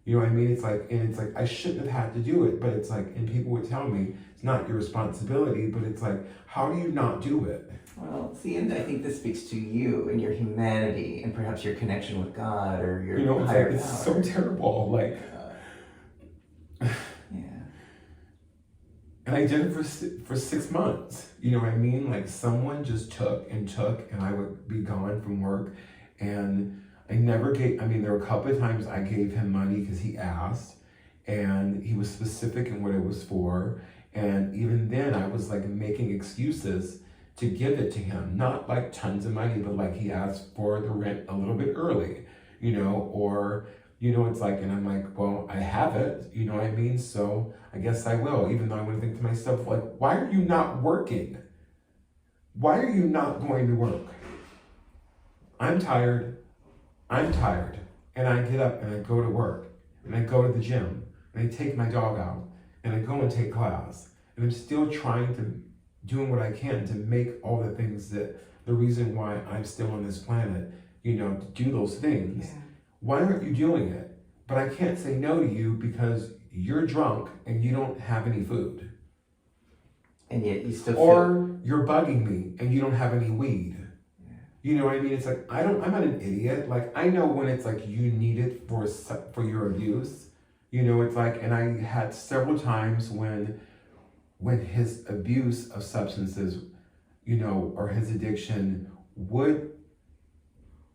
Speaker 2: You know what I mean? It's like, I shouldn't have had to do it, but it's like, and people would tell me, it's not your responsibility, but it's like, how do you not do it?
Speaker 1: Well, see, and I think this speaks to you and your humanity and perhaps your connection with God or your higher power.
Speaker 2: It's so terrible, like...
Speaker 1: Yeah.
Speaker 2: And I did it for 6 months. You know what I mean? Like someone just took, and I would be gone from work. And I never gave, I mean, there were a couple of times I gave him money because he asked, and he was specific in what it was for. And even then I was like making excuses to give it to him. Not like tons of money, but like he asked for the rent a little bit early, you know, or, you know, it's like, and I'm like, well, I have it, you know what I mean? So I guess I will, even though I want to think to myself, like, why are you not working? Why are you not going to work? I'm tired. And I get up and I go to work and I go to the gym and I take my dog out and I go and take class. And I'm still trying to, doing what I can to make all the things that, the reason why I'm still on this planet, you know, to do those things. Yeah. Why aren't you doing it? But I can't say no to you because you're drunk and you don't have any food.
Speaker 1: And yet you still
Speaker 2: Or you're bugging me and you don't have any weed. Yeah. You know what I mean? It's like, I'm not an idiot. Like, I know when it's like you need it for your abuse. You know, it's like, and I had several times when his abuse of substances, you know, or his addiction would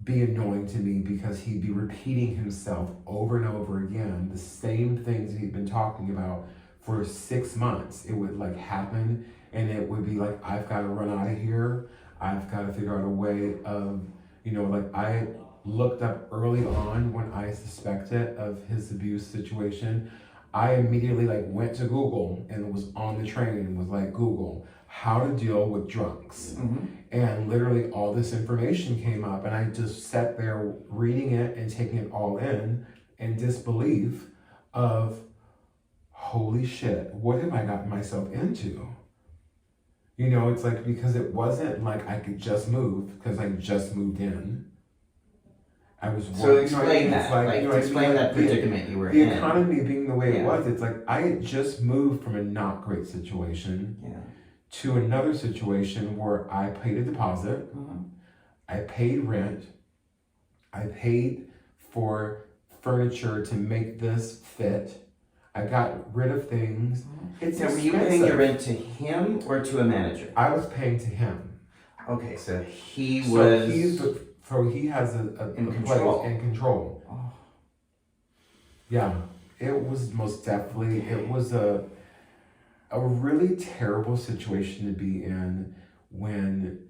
Speaker 2: be annoying to me because he'd be repeating himself over and over again, the same things he'd been talking about for 6 months. It would like happen and it would be like, I've got to run out of here. I've got to figure out a way of, you know, like I looked up early on when I suspected of his abuse situation. I immediately like went to Google and was on the train and was like, Google, how to deal with drunks. Mm-hmm. And literally all this information came up and I just sat there reading it and taking it all in disbelief of, holy shit, what have I gotten myself into? You know, it's like, because it wasn't like I could just move because I just moved in. I was
Speaker 1: so explain that, like you know explain that predicament you were in.
Speaker 2: The economy being the way it was, it's like I had just moved from a not great situation to another situation where I paid a deposit, I paid rent, I paid for furniture to make this fit, I got rid of things. It's
Speaker 1: now, were you paying your rent to him or to a manager?
Speaker 2: I was paying to him.
Speaker 1: Okay, so he
Speaker 2: has a
Speaker 1: control.
Speaker 2: In control. Oh. Yeah, it was most definitely, it was a really terrible situation to be in when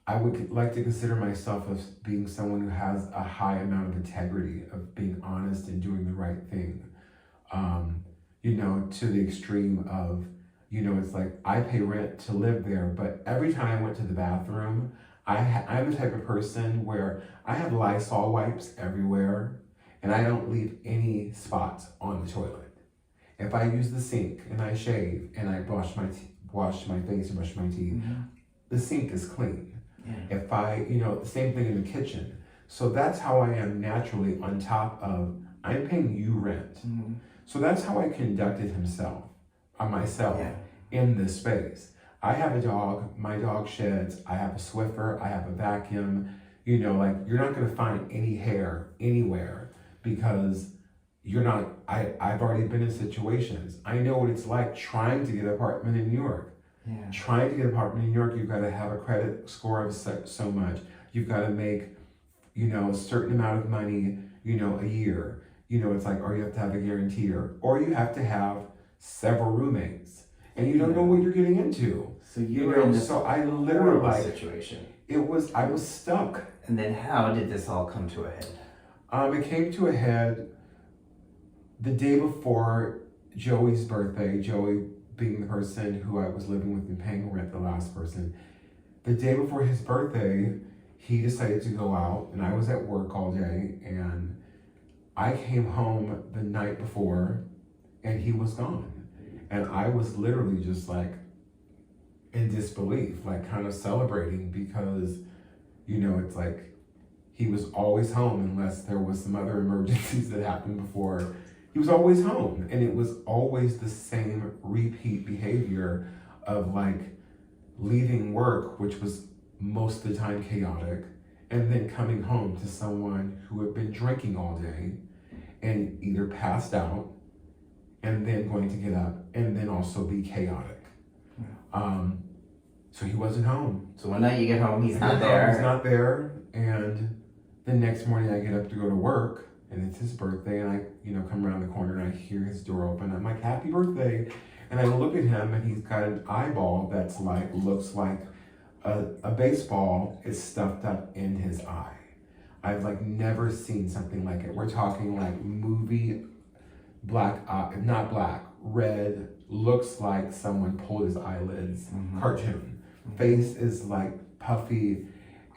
Speaker 2: I would like to consider myself as being someone who has a high amount of integrity, of being honest and doing the right thing. You know, to the extreme of, you know, it's like I pay rent to live there, but every time I went to the bathroom, I'm the type of person where I have Lysol wipes everywhere and I don't leave any spots on the toilet. If I use the sink and I shave and I wash my face and brush my teeth, the sink is clean. Yeah. If I, you know, the same thing in the kitchen. So that's how I am naturally, on top of I'm paying you rent. Mm-hmm. So that's how I conducted myself in this space. I have a dog, my dog sheds, I have a Swiffer, I have a vacuum, you know, like you're not gonna find any hair anywhere because you're not, I've already been in situations. I know what it's like trying to get an apartment in New York. Yeah. Trying to get an apartment in New York, you've gotta have a credit score of so much. You've gotta make, you know, a certain amount of money, you know, a year. You know, it's like, or you have to have a guarantor, or you have to have several roommates. And you don't know what you're getting into.
Speaker 1: So you were in this
Speaker 2: I literally like
Speaker 1: situation.
Speaker 2: I was stuck.
Speaker 1: And then how did this all come to a head?
Speaker 2: It came to a head the day before Joey's birthday. Joey being the person who I was living with and paying rent, the last person. The day before his birthday, he decided to go out, and I was at work all day, and I came home the night before, and he was gone. And I was literally just like in disbelief, like kind of celebrating because, you know, it's like he was always home unless there was some other emergencies that happened before. He was always home, and it was always the same repeat behavior of like leaving work, which was most of the time chaotic, and then coming home to someone who had been drinking all day and either passed out, and then going to get up and then also be chaotic. So he wasn't home.
Speaker 1: So one night you get home, he's not there.
Speaker 2: He's not there, and the next morning I get up to go to work, and it's his birthday, and I, come around the corner and I hear his door open. I'm like, happy birthday. And I look at him, and he's got an eyeball that's looks like a baseball is stuffed up in his eye. I've never seen something like it. We're talking movie red, looks like someone pulled his eyelids, cartoon. Face is puffy,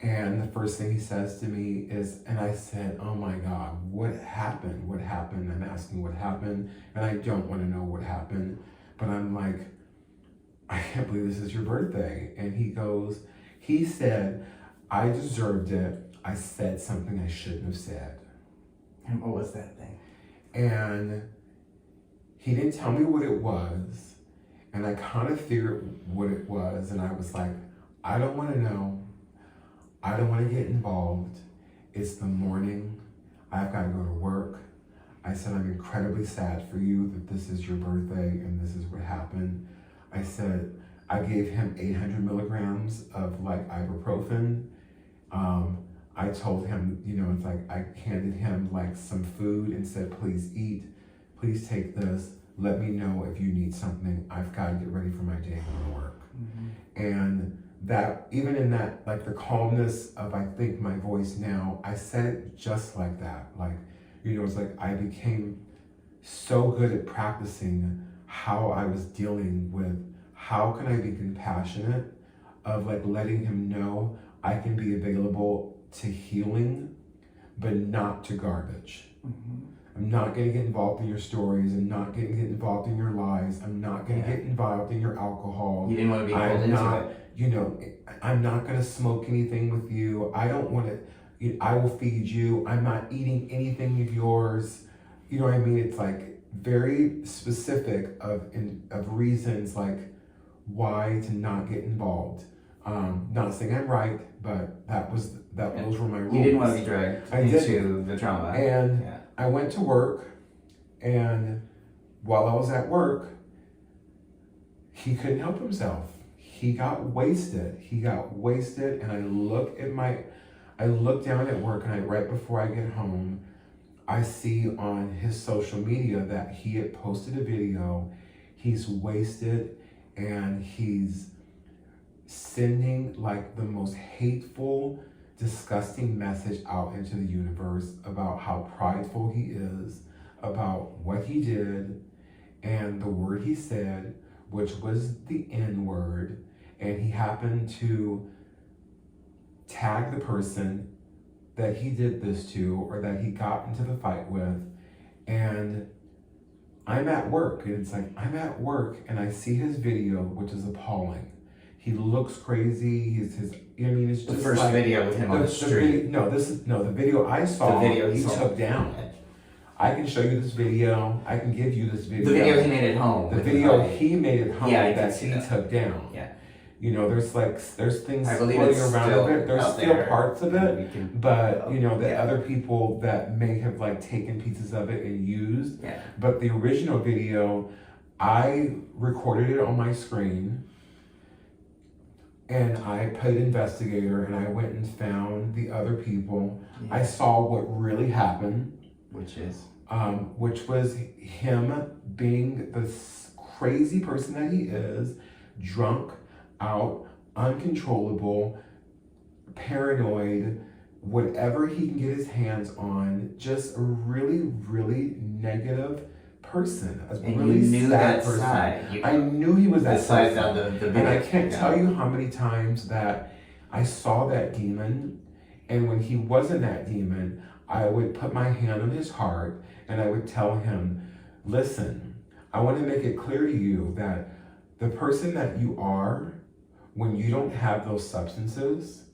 Speaker 2: and the first thing he says to me is, and I said, oh my God, what happened? What happened? I'm asking what happened, and I don't want to know what happened, but I'm like, I can't believe this is your birthday. And he said, I deserved it. I said something I shouldn't have said.
Speaker 1: And what was that thing?
Speaker 2: And he didn't tell me what it was. And I kind of figured what it was. And I was like, I don't want to know. I don't want to get involved. It's the morning. I've got to go to work. I said, I'm incredibly sad for you that this is your birthday and this is what happened. I said, I gave him 800 milligrams of ibuprofen. I told him, I handed him some food and said, please eat, please take this. Let me know if you need something. I've got to get ready for my day and go to work. And that, even in that, the calmness of, I think, my voice now, I said it just like that. It's I became so good at practicing how I was dealing with how can I be compassionate of letting him know I can be available to healing, but not to garbage. I'm not going to get involved in your stories. I'm not going to get involved in your lies. I'm not going to get involved in your alcohol.
Speaker 1: You didn't want to be pulled into it.
Speaker 2: I'm not going to smoke anything with you. I don't want to, I will feed you. I'm not eating anything of yours. You know what I mean? It's very specific of reasons why to not get involved. Not saying I'm right, but those were my rules.
Speaker 1: You didn't want to be dragged into the trauma.
Speaker 2: And I went to work, and while I was at work, he couldn't help himself. He got wasted. And I look down at work, and right before I get home, I see on his social media that he had posted a video. He's wasted, and he's sending the most hateful, disgusting message out into the universe about how prideful he is, about what he did, and the word he said, which was the N-word, and he happened to tag the person that he did this to or that he got into the fight with. And I'm at work, and it's I'm at work, and I see his video, which is appalling. He looks crazy. It's just
Speaker 1: the first video with him on the street.
Speaker 2: The video I saw.
Speaker 1: The video
Speaker 2: he took down. I can show you this video. I can give you this video.
Speaker 1: The video he made at home.
Speaker 2: The video he made at home
Speaker 1: that
Speaker 2: he took down.
Speaker 1: Yeah.
Speaker 2: There's things floating around
Speaker 1: of
Speaker 2: it. There's still parts of it, but the other people that may have taken pieces of it and used.
Speaker 1: Yeah.
Speaker 2: But the original video, I recorded it on my screen. And I played investigator, and I went and found the other people. Yeah. I saw what really happened. Which was him being the crazy person that he is, drunk, out, uncontrollable, paranoid, whatever he can get his hands on, just a really, really negative person, a
Speaker 1: and
Speaker 2: really
Speaker 1: you knew
Speaker 2: sad
Speaker 1: that
Speaker 2: person.
Speaker 1: Side.
Speaker 2: I knew he was that
Speaker 1: side
Speaker 2: person.
Speaker 1: Down the
Speaker 2: and I can't tell you how many times that I saw that demon, and when he wasn't that demon, I would put my hand on his heart and I would tell him, listen, I want to make it clear to you that the person that you are when you don't have those substances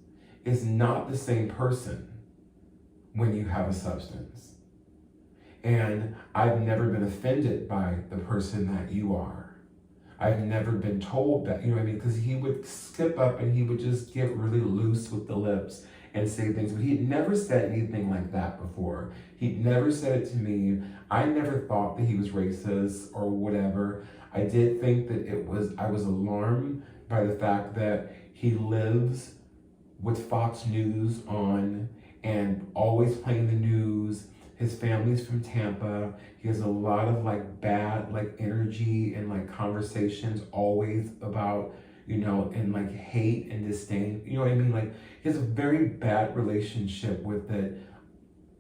Speaker 2: is not the same person when you have a substance. And I've never been offended by the person that you are. I've never been told that, because he would skip up and he would just get really loose with the lips and say things, but he'd never said anything like that before. He'd never said it to me. I never thought that he was racist or whatever. I did think that I was alarmed by the fact that he lives with Fox News on and always playing the news. His family's from Tampa. He has a lot of like bad like energy and like conversations always about, you know, and like hate and disdain. You know what I mean? Like he has a very bad relationship with it,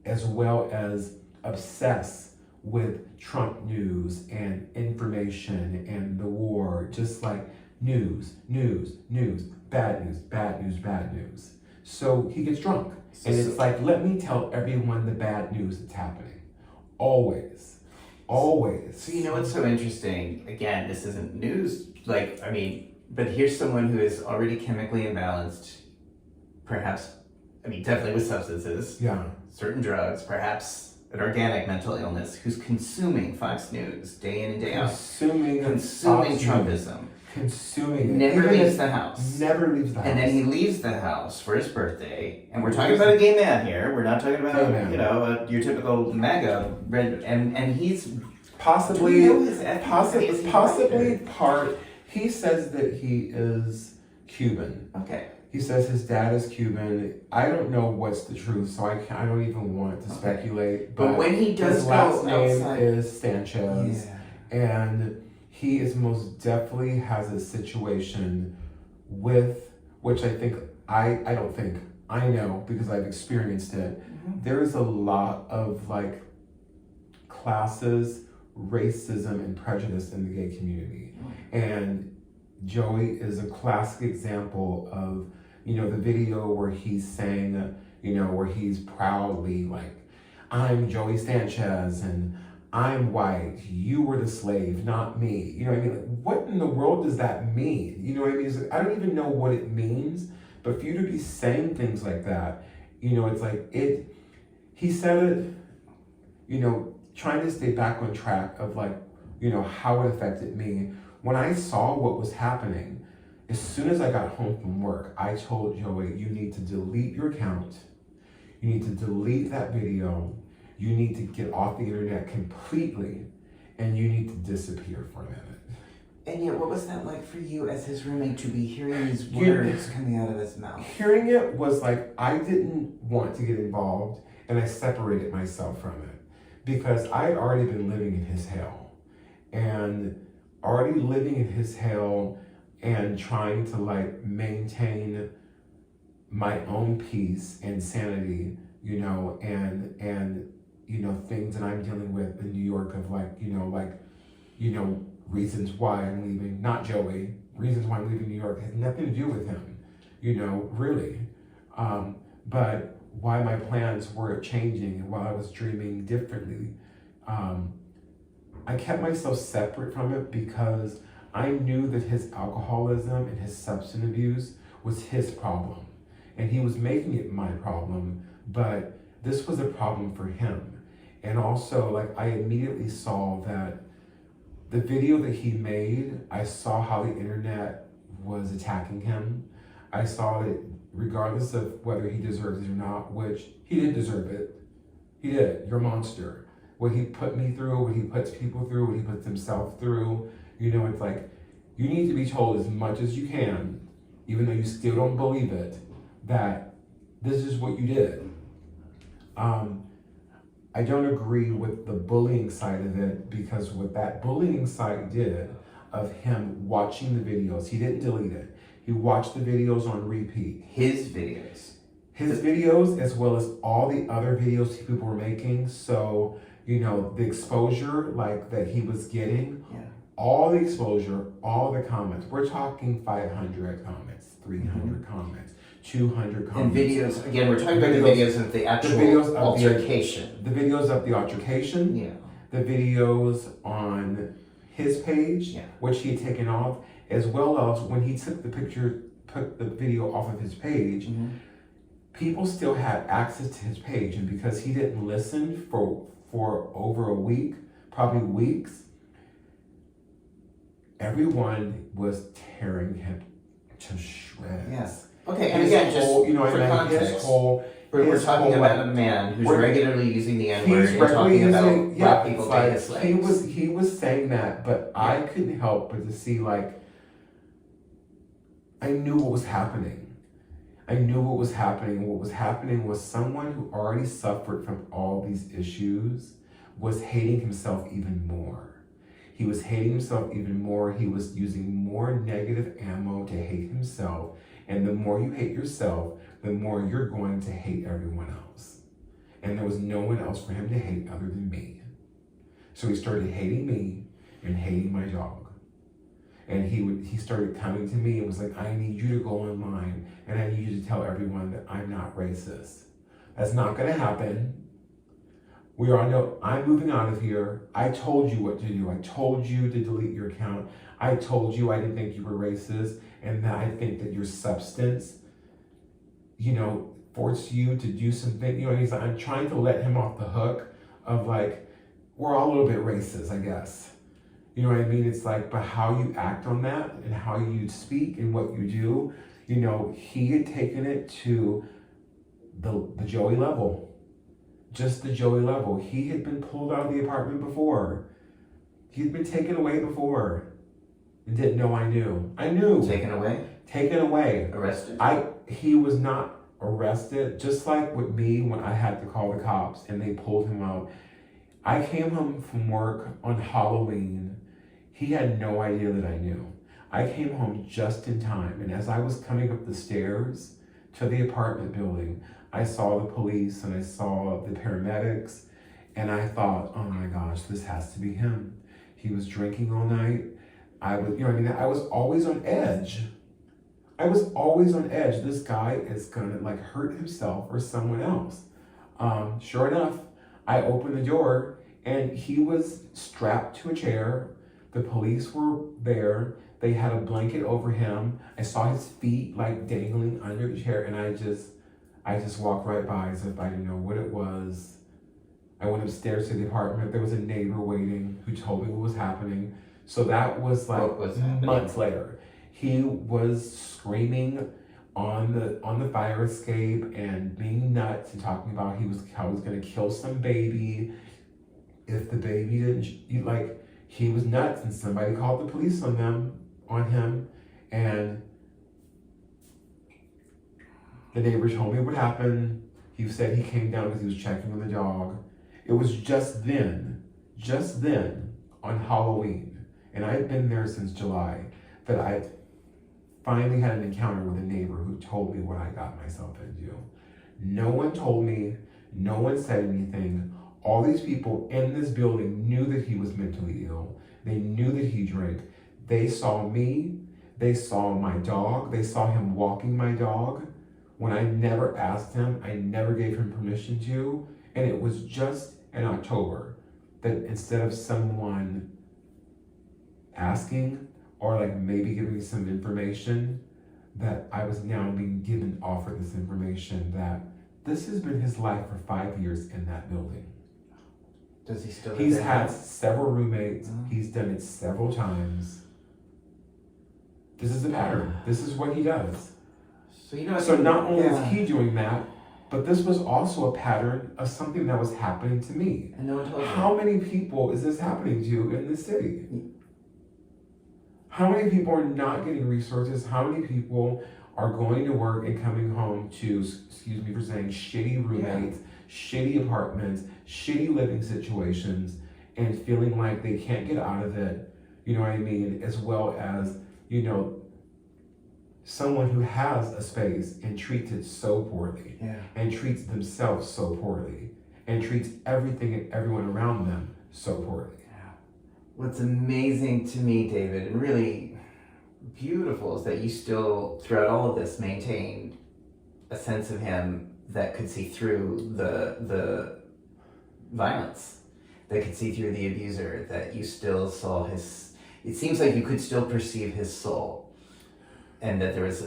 Speaker 2: as well as obsessed with Trump news and information and the war, just like news, bad news, bad news, bad news. So he gets drunk. And it's like, let me tell everyone the bad news that's happening. Always. Always.
Speaker 1: So you know what's so interesting? Again, this isn't news, like, I mean, but here's someone who is already chemically imbalanced, perhaps, I mean, definitely with substances,
Speaker 2: Yeah.
Speaker 1: certain drugs, perhaps an organic mental illness, who's consuming Fox News day in and day out. Consuming Trumpism.
Speaker 2: Consuming it.
Speaker 1: Never leaves the house.
Speaker 2: Never leaves the house.
Speaker 1: And then he leaves the house for his birthday, and we're talking about a gay man here. We're not talking about, you know, your typical MAGA red, and he's
Speaker 2: possibly
Speaker 1: possibly
Speaker 2: part. He says that he is Cuban.
Speaker 1: Okay.
Speaker 2: He says his dad is Cuban. I don't know what's the truth, so I don't even want to speculate.
Speaker 1: But when he does
Speaker 2: his
Speaker 1: go
Speaker 2: last name
Speaker 1: outside,
Speaker 2: is Sanchez, and he is most definitely has a situation with, which I think, I don't think, I know because I've experienced it.
Speaker 1: Mm-hmm.
Speaker 2: There is a lot of like classes, racism, and prejudice in the gay community. And Joey is a classic example of, you know, the video where he's saying, you know, where he's proudly like, I'm Joey Sanchez and I'm white, you were the slave, not me. You know what I mean? Like, what in the world does that mean? You know what I mean? It's like, I don't even know what it means, but for you to be saying things like that, you know, it's like he said it, you know, trying to stay back on track of like, you know, how it affected me. When I saw what was happening, as soon as I got home from work, I told Joey, you need to delete your account. You need to delete that video. You need to get off the internet completely, and you need to disappear for a minute.
Speaker 1: And yet, what was that like for you as his roommate to be hearing these words coming out of his mouth?
Speaker 2: Hearing it was like, I didn't want to get involved, and I separated myself from it because I had already been living in his hell. And already living in his hell and trying to like maintain my own peace and sanity, you know, and you know, things that I'm dealing with in New York of like, reasons why I'm leaving, not Joey, reasons why I'm leaving New York has nothing to do with him, you know, really. But why my plans were changing and why I was dreaming differently. I kept myself separate from it because I knew that his alcoholism and his substance abuse was his problem. And he was making it my problem, but this was a problem for him. And also, like, I immediately saw that the video that he made, I saw how the internet was attacking him. I saw that regardless of whether he deserves it or not, which he did deserve it. He did. You're a monster. What he put me through, what he puts people through, what he puts himself through, you know, it's like, you need to be told as much as you can, even though you still don't believe it, that this is what you did. I don't agree with the bullying side of it because what that bullying side did of him watching the videos, he didn't delete it. He watched the videos on repeat.
Speaker 1: His videos.
Speaker 2: His videos as well as all the other videos people were making. So, you know, the exposure like that he was getting, all the exposure, all the comments. We're talking 500 comments, 300 comments. 200 comments.
Speaker 1: And videos, again, we're talking about the videos of the actual altercation.
Speaker 2: The videos of the altercation.
Speaker 1: Yeah.
Speaker 2: The videos on his page, which he had taken off, as well as when he took the video off of his page, people still had access to his page. And because he didn't listen for over a week, probably weeks, everyone was tearing him to shreds.
Speaker 1: Yes. Okay, and
Speaker 2: his
Speaker 1: again, just
Speaker 2: whole, you know,
Speaker 1: for
Speaker 2: and
Speaker 1: context,
Speaker 2: his whole.
Speaker 1: we're
Speaker 2: his
Speaker 1: talking
Speaker 2: whole,
Speaker 1: about
Speaker 2: like,
Speaker 1: a man who's
Speaker 2: we're-
Speaker 1: regularly using the N-word
Speaker 2: He's
Speaker 1: and
Speaker 2: regularly
Speaker 1: talking about
Speaker 2: using,
Speaker 1: black
Speaker 2: yeah,
Speaker 1: people
Speaker 2: it's
Speaker 1: being
Speaker 2: like
Speaker 1: his slaves.
Speaker 2: he was saying that, but I couldn't help but to see, like, I knew what was happening. I knew what was happening. What was happening was someone who already suffered from all these issues was hating himself even more. He was hating himself even more. He was using more negative ammo to hate himself. And the more you hate yourself, the more you're going to hate everyone else. And there was no one else for him to hate other than me. So he started hating me and hating my dog. And he started coming to me and was like, I need you to go online and I need you to tell everyone that I'm not racist. That's not gonna happen. We all know I'm moving out of here. I told you what to do. I told you to delete your account. I told you I didn't think you were racist and that I think that your substance, you know, forced you to do something. You know, he's like, I'm trying to let him off the hook of like, we're all a little bit racist, I guess. You know what I mean? It's like, but how you act on that and how you speak and what you do, you know, he had taken it to the Joey level. Just the Joey level. He had been pulled out of the apartment before. He'd been taken away before. And didn't know I knew. I knew.
Speaker 1: Taken away?
Speaker 2: Taken away.
Speaker 1: Arrested?
Speaker 2: He was not arrested, just like with me when I had to call the cops and they pulled him out. I came home from work on Halloween. He had no idea that I knew. I came home just in time, and as I was coming up the stairs to the apartment building, I saw the police and I saw the paramedics, and I thought, oh my gosh, this has to be him. He was drinking all night. I was, you know what I mean? I was always on edge. I was always on edge. This guy is gonna like hurt himself or someone else. Sure enough, I opened the door and he was strapped to a chair. The police were there. They had a blanket over him. I saw his feet like dangling under the chair, and I just walked right by as if I didn't know what it was. I went upstairs to the apartment. There was a neighbor waiting who told me what was happening. So that was like months later. He was screaming on the fire escape and being nuts and talking about how he was gonna kill some baby if the baby didn't like. He was nuts, and somebody called the police on him, and the neighbor told me what happened. He said he came down because he was checking on the dog. It was just then, on Halloween, and I had been there since July, that I finally had an encounter with a neighbor who told me what I got myself into. No one told me, no one said anything. All these people in this building knew that he was mentally ill. They knew that he drank. They saw me. They saw my dog. They saw him walking my dog when I never asked him. I never gave him permission to. And it was just in October that instead of someone asking or like maybe giving me some information, that I was now being offered this information that this has been his life for 5 years in that building.
Speaker 1: Does he still?
Speaker 2: He's had several roommates. He's done it several times. This is the pattern. This is what he does.
Speaker 1: So you know.
Speaker 2: So not only is he doing that, but this was also a pattern of something that was happening to me.
Speaker 1: And no one told you.
Speaker 2: How many people is this happening to in this city? How many people are not getting resources? How many people are going to work and coming home to, excuse me for saying, shitty roommates, shitty apartments, shitty living situations, and feeling like they can't get out of it, you know what I mean? As well as, you know, someone who has a space and treats it so poorly, and treats themselves so poorly, and treats everything and everyone around them so poorly.
Speaker 1: What's amazing to me, David, and really beautiful, is that you still, throughout all of this, maintained a sense of him that could see through the violence, that could see through the abuser, that you still saw his, it seems like you could still perceive his soul, and that there was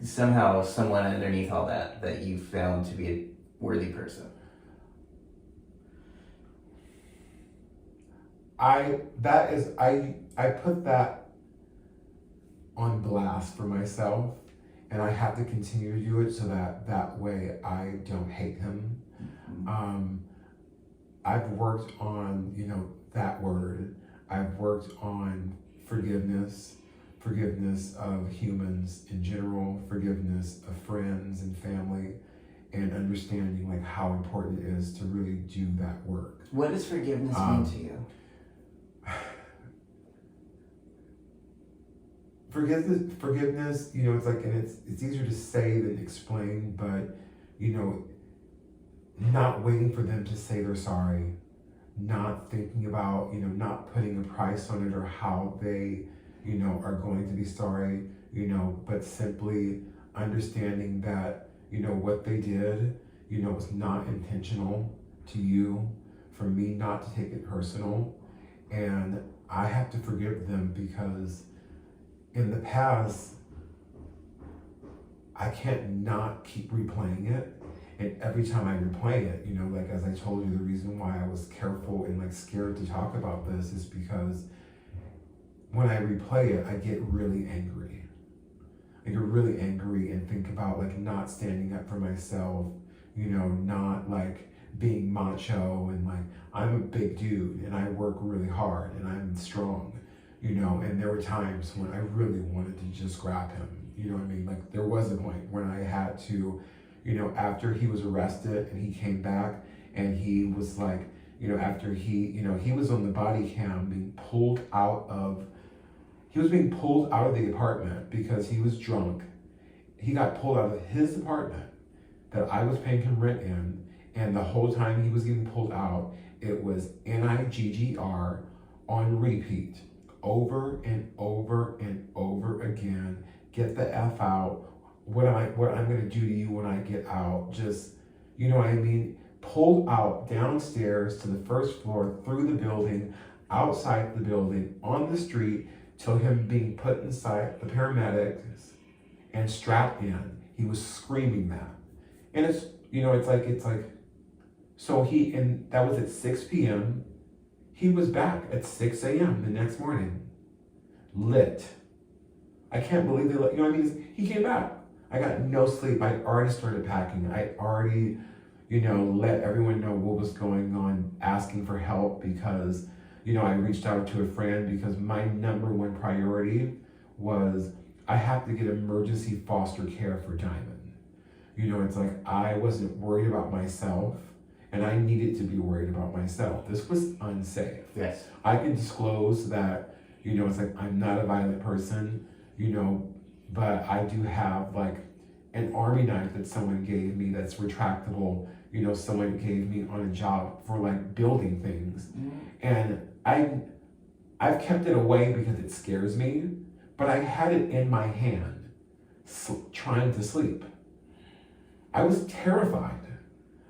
Speaker 1: somehow someone underneath all that you found to be a worthy person.
Speaker 2: I put that on blast for myself, And I have to continue to do it so that way I don't hate him. I've worked on, that word. I've worked on forgiveness of humans in general, forgiveness of friends and family, and understanding like how important it is to really do that work.
Speaker 1: What does forgiveness mean to you?
Speaker 2: Forgiveness, it's like, and it's easier to say than explain, but, not waiting for them to say they're sorry, not thinking about, not putting a price on it or how they, are going to be sorry, but simply understanding that, what they did, was not intentional to you, for me not to take it personal. And I have to forgive them because in the past, I can't not keep replaying it. And every time I replay it, like as I told you, the reason why I was careful and like scared to talk about this is because when I replay it, I get really angry. I get really angry and think about like not standing up for myself, not like being macho and like I'm a big dude and I work really hard and I'm strong, and there were times when I really wanted to just grab him, what I mean? Like there was a point when I had to, after he was arrested and he came back and he was like, after he was on the body cam being pulled out of the apartment because he was drunk. He got pulled out of his apartment that I was paying him rent in, and the whole time he was getting pulled out, it was NIGGR on repeat, over and over and over again. Get the F out. What I'm gonna do to you when I get out? Just, what I mean? Pulled out downstairs to the first floor, through the building, outside the building, on the street, till him being put inside the paramedics and strapped in. He was screaming that. And it's like, so that was at 6 p.m. He was back at 6 a.m. the next morning, lit. I can't believe they let, he came back. I got no sleep. I already started packing. I already, let everyone know what was going on, asking for help because, I reached out to a friend because my number one priority was I have to get emergency foster care for Damon. It's like I wasn't worried about myself and I needed to be worried about myself. This was unsafe.
Speaker 1: Yes.
Speaker 2: I can disclose that, it's like I'm not a violent person, but I do have like an army knife that someone gave me that's retractable, someone gave me on a job for like building things. And I've kept it away because it scares me, but I had it in my hand trying to sleep. I was terrified.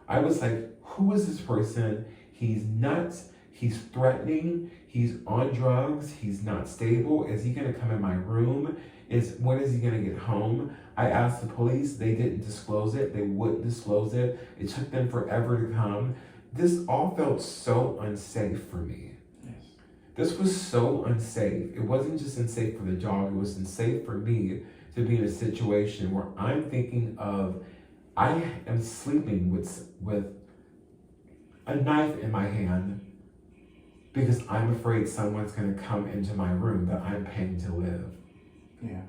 Speaker 2: I was like, who is this person? He's nuts. He's threatening. He's on drugs. He's not stable. Is he gonna come in my room? When is he gonna get home? I asked the police. They didn't disclose it. They wouldn't disclose it. It took them forever to come. This all felt so unsafe for me.
Speaker 1: Yes.
Speaker 2: This was so unsafe. It wasn't just unsafe for the dog. It was unsafe for me to be in a situation where I'm thinking of, I am sleeping with a knife in my hand because I'm afraid someone's gonna come into my room that I'm paying to live.
Speaker 1: Yeah.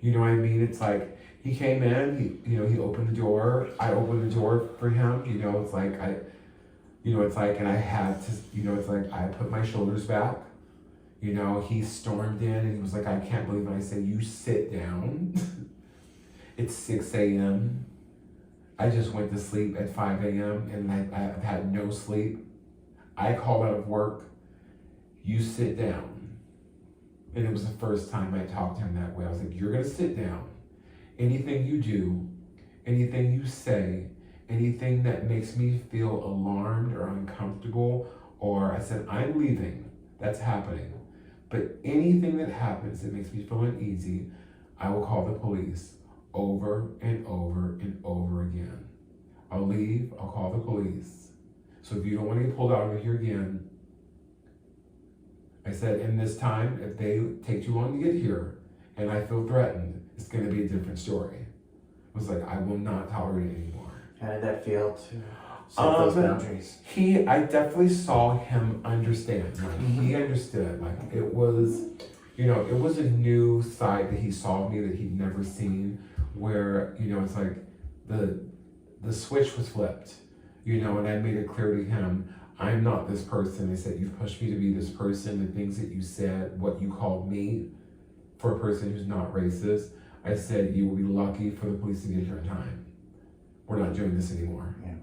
Speaker 2: You know what I mean? It's like he came in, he opened the door. I opened the door for him. It's like and I had to, it's like I put my shoulders back. He stormed in and he was like, I can't believe it. I said, you sit down. It's 6 a.m. I just went to sleep at 5 a.m. and I've had no sleep. I called out of work. You sit down. And it was the first time I talked to him that way. I was like, you're gonna sit down. Anything you do, anything you say, anything that makes me feel alarmed or uncomfortable, or I said, I'm leaving, that's happening. But anything that happens that makes me feel uneasy, I will call the police over and over and over again. I'll leave, I'll call the police. So if you don't want to get pulled out of here again, I said, in this time, if they take too long to get here and I feel threatened, it's going to be a different story. It was like, I will not tolerate it anymore.
Speaker 1: How did that feel to set those boundaries?
Speaker 2: I definitely saw him understand. Like, he understood. Like, it was, it was a new side that he saw of me that he'd never seen, where, it's like the switch was flipped, and I made it clear to him, I'm not this person. I said, you've pushed me to be this person. The things that you said, what you called me, for a person who's not racist, I said, you will be lucky for the police to get here in time. We're not doing this anymore.
Speaker 1: Yeah.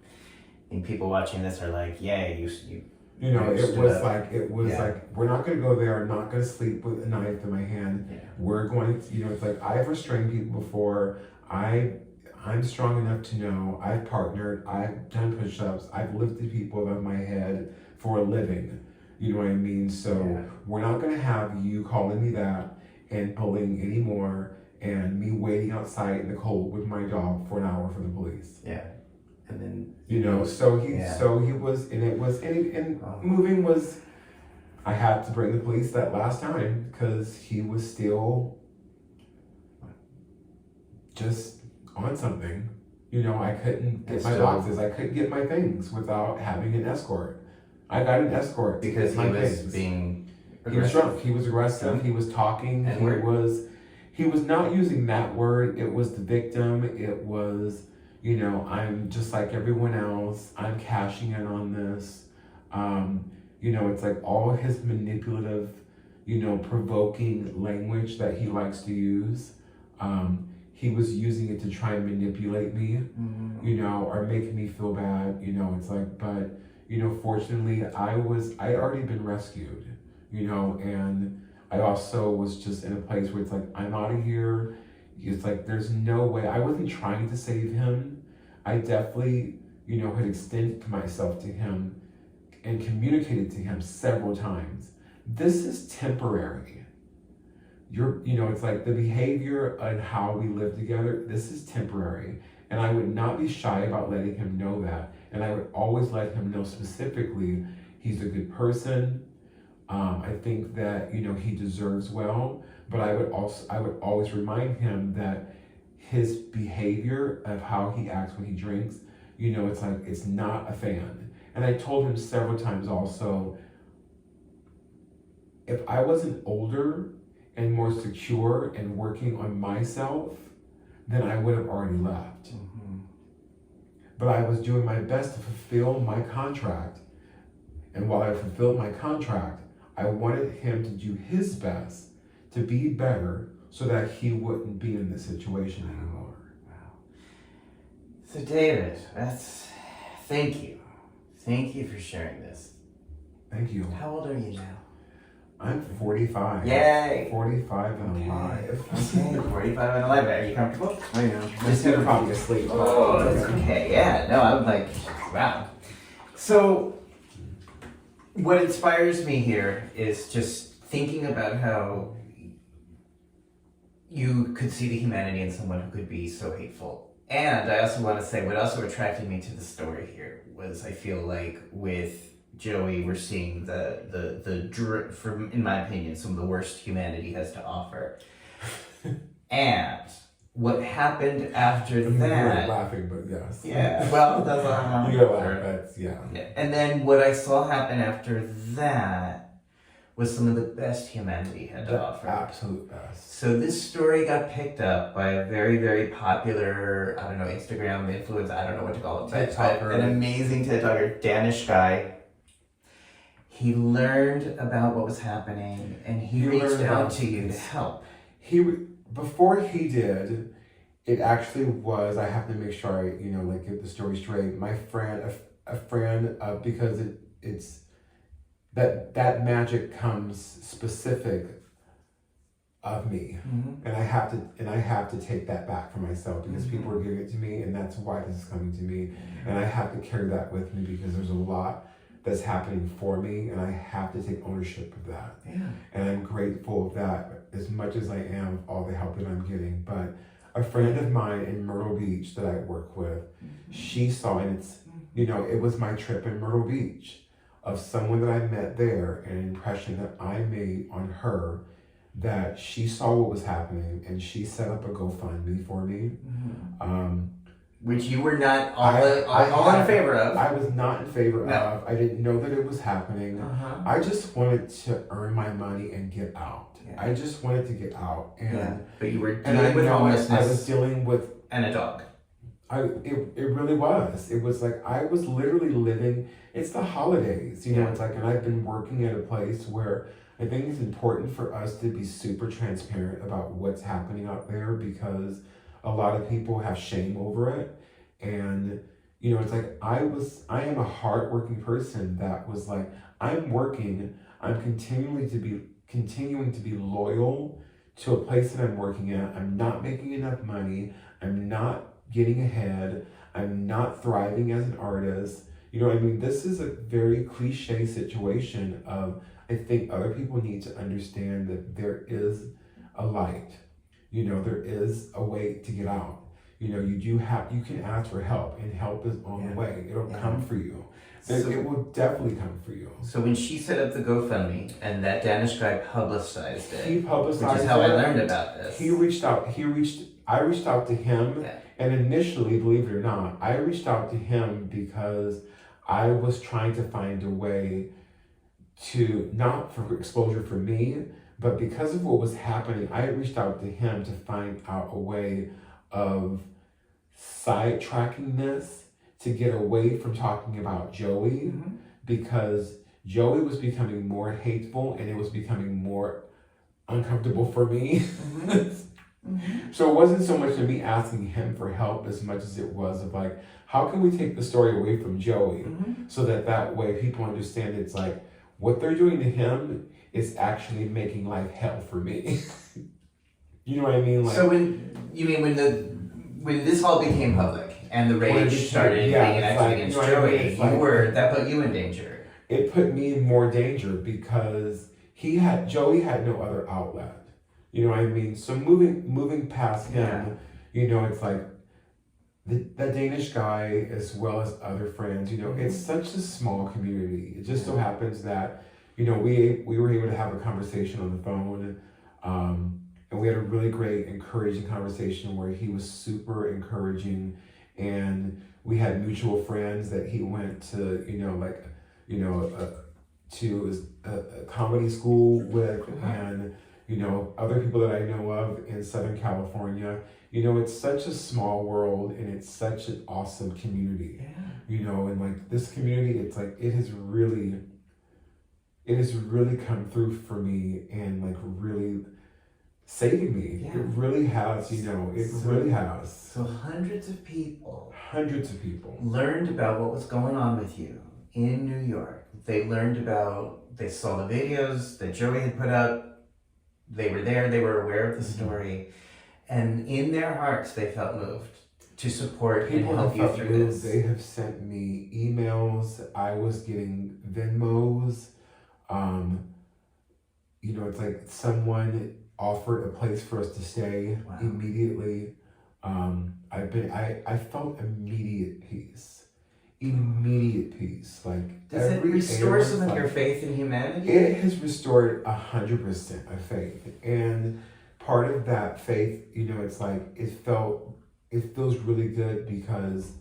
Speaker 1: I think people watching this are like, yay, you
Speaker 2: it was like, we're not going to go there. I'm not going to sleep with a knife in my hand.
Speaker 1: Yeah.
Speaker 2: We're going to, it's like, I've restrained people before. I'm strong enough to know I've partnered, I've done push-ups, I've lifted people above my head for a living. You know what I mean? So we're not going to have you calling me that and bullying anymore and me waiting outside in the cold with my dog for an hour for the police.
Speaker 1: Yeah. And then,
Speaker 2: so he was, moving was, I had to bring the police that last time because he was still just on something. I couldn't get my boxes. I couldn't get my things without having an escort. I got an escort
Speaker 1: because he was being aggressive.
Speaker 2: He was drunk. He was aggressive. He was talking. He was not using that word. It was the victim. It was, I'm just like everyone else. I'm cashing in on this. It's like all his manipulative, provoking language that he likes to use. He was using it to try and manipulate me, or make me feel bad. It's like, but, fortunately I had already been rescued, and I also was just in a place where it's like, I'm out of here. It's like, there's no way. I wasn't trying to save him. I definitely, had extended myself to him and communicated to him several times. This is temporary. It's like the behavior and how we live together, this is temporary. And I would not be shy about letting him know that. And I would always let him know specifically, he's a good person. I think that, he deserves well, but I would always remind him that his behavior of how he acts when he drinks, it's like, it's not a fan. And I told him several times also, if I wasn't older and more secure and working on myself, then I would have already left. But I was doing my best to fulfill my contract. And while I fulfilled my contract, I wanted him to do his best to be better so that he wouldn't be in this situation anymore.
Speaker 1: Wow. So David, thank you. Thank you for sharing this.
Speaker 2: Thank you.
Speaker 1: How old are you now?
Speaker 2: I'm 45.
Speaker 1: Yay!
Speaker 2: 45 and alive.
Speaker 1: Okay, 45 and alive. Are you comfortable?
Speaker 2: I am. I'm still probably asleep.
Speaker 1: Oh, that's okay. Yeah, no, I'm like, wow. So, what inspires me here is just thinking about how you could see the humanity in someone who could be so hateful. And I also want to say what also attracted me to the story here was I feel like with Joey, we're seeing from, in my opinion, some of the worst humanity has to offer. And what happened after that?
Speaker 2: You're laughing, but yes.
Speaker 1: Yeah. Well, that's
Speaker 2: you're laughing. Yeah.
Speaker 1: And then what I saw happen after that was some of the best humanity had to offer.
Speaker 2: Absolute best.
Speaker 1: So this story got picked up by a very, very popular, Instagram influencer, I don't know what to call it, but an amazing TED Talker, Danish guy. He learned about what was happening and he reached out to you to help.
Speaker 2: Before he did, it actually was, I have to make sure I, get the story straight. My friend, a friend, because it's, that magic comes specific of me. And I have to take that back for myself because people are giving it to me and that's why this is coming to me. And I have to carry that with me because there's a lot that's happening for me and I have to take ownership of that.
Speaker 1: Yeah.
Speaker 2: And I'm grateful of that as much as I am of all the help that I'm getting. But a friend of mine in Myrtle Beach that I work with, she saw, and it's, it was my trip in Myrtle Beach of someone that I met there and an impression that I made on her that she saw what was happening and she set up a GoFundMe for me.
Speaker 1: Which you were not all in favor of.
Speaker 2: I was not in favor of. I didn't know that it was happening. I just wanted to earn my money and get out.
Speaker 1: Yeah.
Speaker 2: I just wanted to get out. And
Speaker 1: But you were dealing with homelessness.
Speaker 2: I was dealing with...
Speaker 1: And a dog.
Speaker 2: It really was. It was like I was literally living... It's the holidays, you know, it's like, and I've been working at a place where I think it's important for us to be super transparent about what's happening out there, because a lot of people have shame over it. And, you know, it's like, I am a hardworking person that was like, I'm working, I'm continuing to be loyal to a place that I'm working at. I'm not making enough money. I'm not getting ahead. I'm not thriving as an artist. You know what I mean? This is a very cliche situation of, I think other people need to understand that there is a light. You know, there is a way to get out. You know, you can ask for help, and help is on the way. It'll come for you. It will definitely come for you.
Speaker 1: So when she set up the GoFundMe and that Danish guy publicized it,
Speaker 2: he publicized
Speaker 1: which is how I learned about this.
Speaker 2: I reached out to him, and initially, believe it or not, I reached out to him because I was trying to find a way to, not for exposure for me, but because of what was happening, I reached out to him to find out a way of sidetracking this, to get away from talking about Joey, because Joey was becoming more hateful and it was becoming more uncomfortable for me. So it wasn't so much of me asking him for help as much as it was of like, how can we take the story away from Joey so that way people understand it's like, what they're doing to him is actually making life hell for me. You know what I mean? Like,
Speaker 1: so when this all became public and the rage started being enacted against Joey, that put you in danger.
Speaker 2: It put me in more danger because Joey had no other outlet. You know what I mean? So moving past him, you know, it's like the Danish guy as well as other friends, you know, it's such a small community. It just so happens that, you know, we were able to have a conversation on the phone, and we had a really great, encouraging conversation where he was super encouraging, and we had mutual friends that he went to, to a comedy school with, and, you know, other people that I know of in Southern California. You know, it's such a small world, and it's such an awesome community. You know, and like this community, it's like, it has really come through for me and like really saving me. It really has, you know, really has.
Speaker 1: So hundreds of people
Speaker 2: learned
Speaker 1: about what was going on with you in New York. They saw the videos that Joey had put up. They were there, they were aware of the story. And in their hearts, they felt moved to support and help you through this.
Speaker 2: They have sent me emails. I was getting Venmos. You know, it's like someone offered a place for us to stay immediately. I felt immediate peace. Like,
Speaker 1: does it restore some of your faith in humanity?
Speaker 2: It has restored 100% of faith, and part of that faith, you know, it's like it feels really good because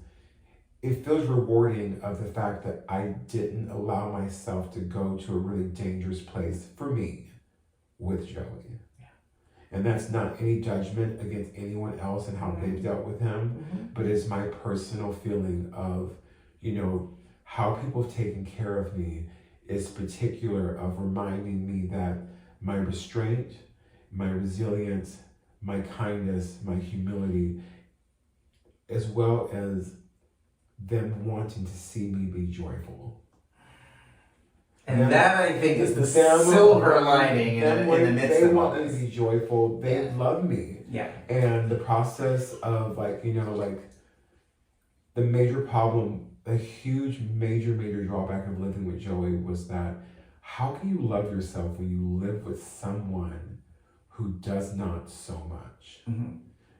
Speaker 2: it feels rewarding of the fact that I didn't allow myself to go to a really dangerous place for me with Joey. And that's not any judgment against anyone else and how they've dealt with him, but it's my personal feeling of, you know, how people have taken care of me is particular of reminding me that my restraint, my resilience, my kindness, my humility, as well as them wanting to see me be joyful.
Speaker 1: And that, I think, is the silver lining in the midst of all this.
Speaker 2: They want me to be joyful. They love me.
Speaker 1: Yeah.
Speaker 2: And the process of, like, you know, like, the major problem, a huge, major drawback of living with Joey was that how can you love yourself when you live with someone who does not so much?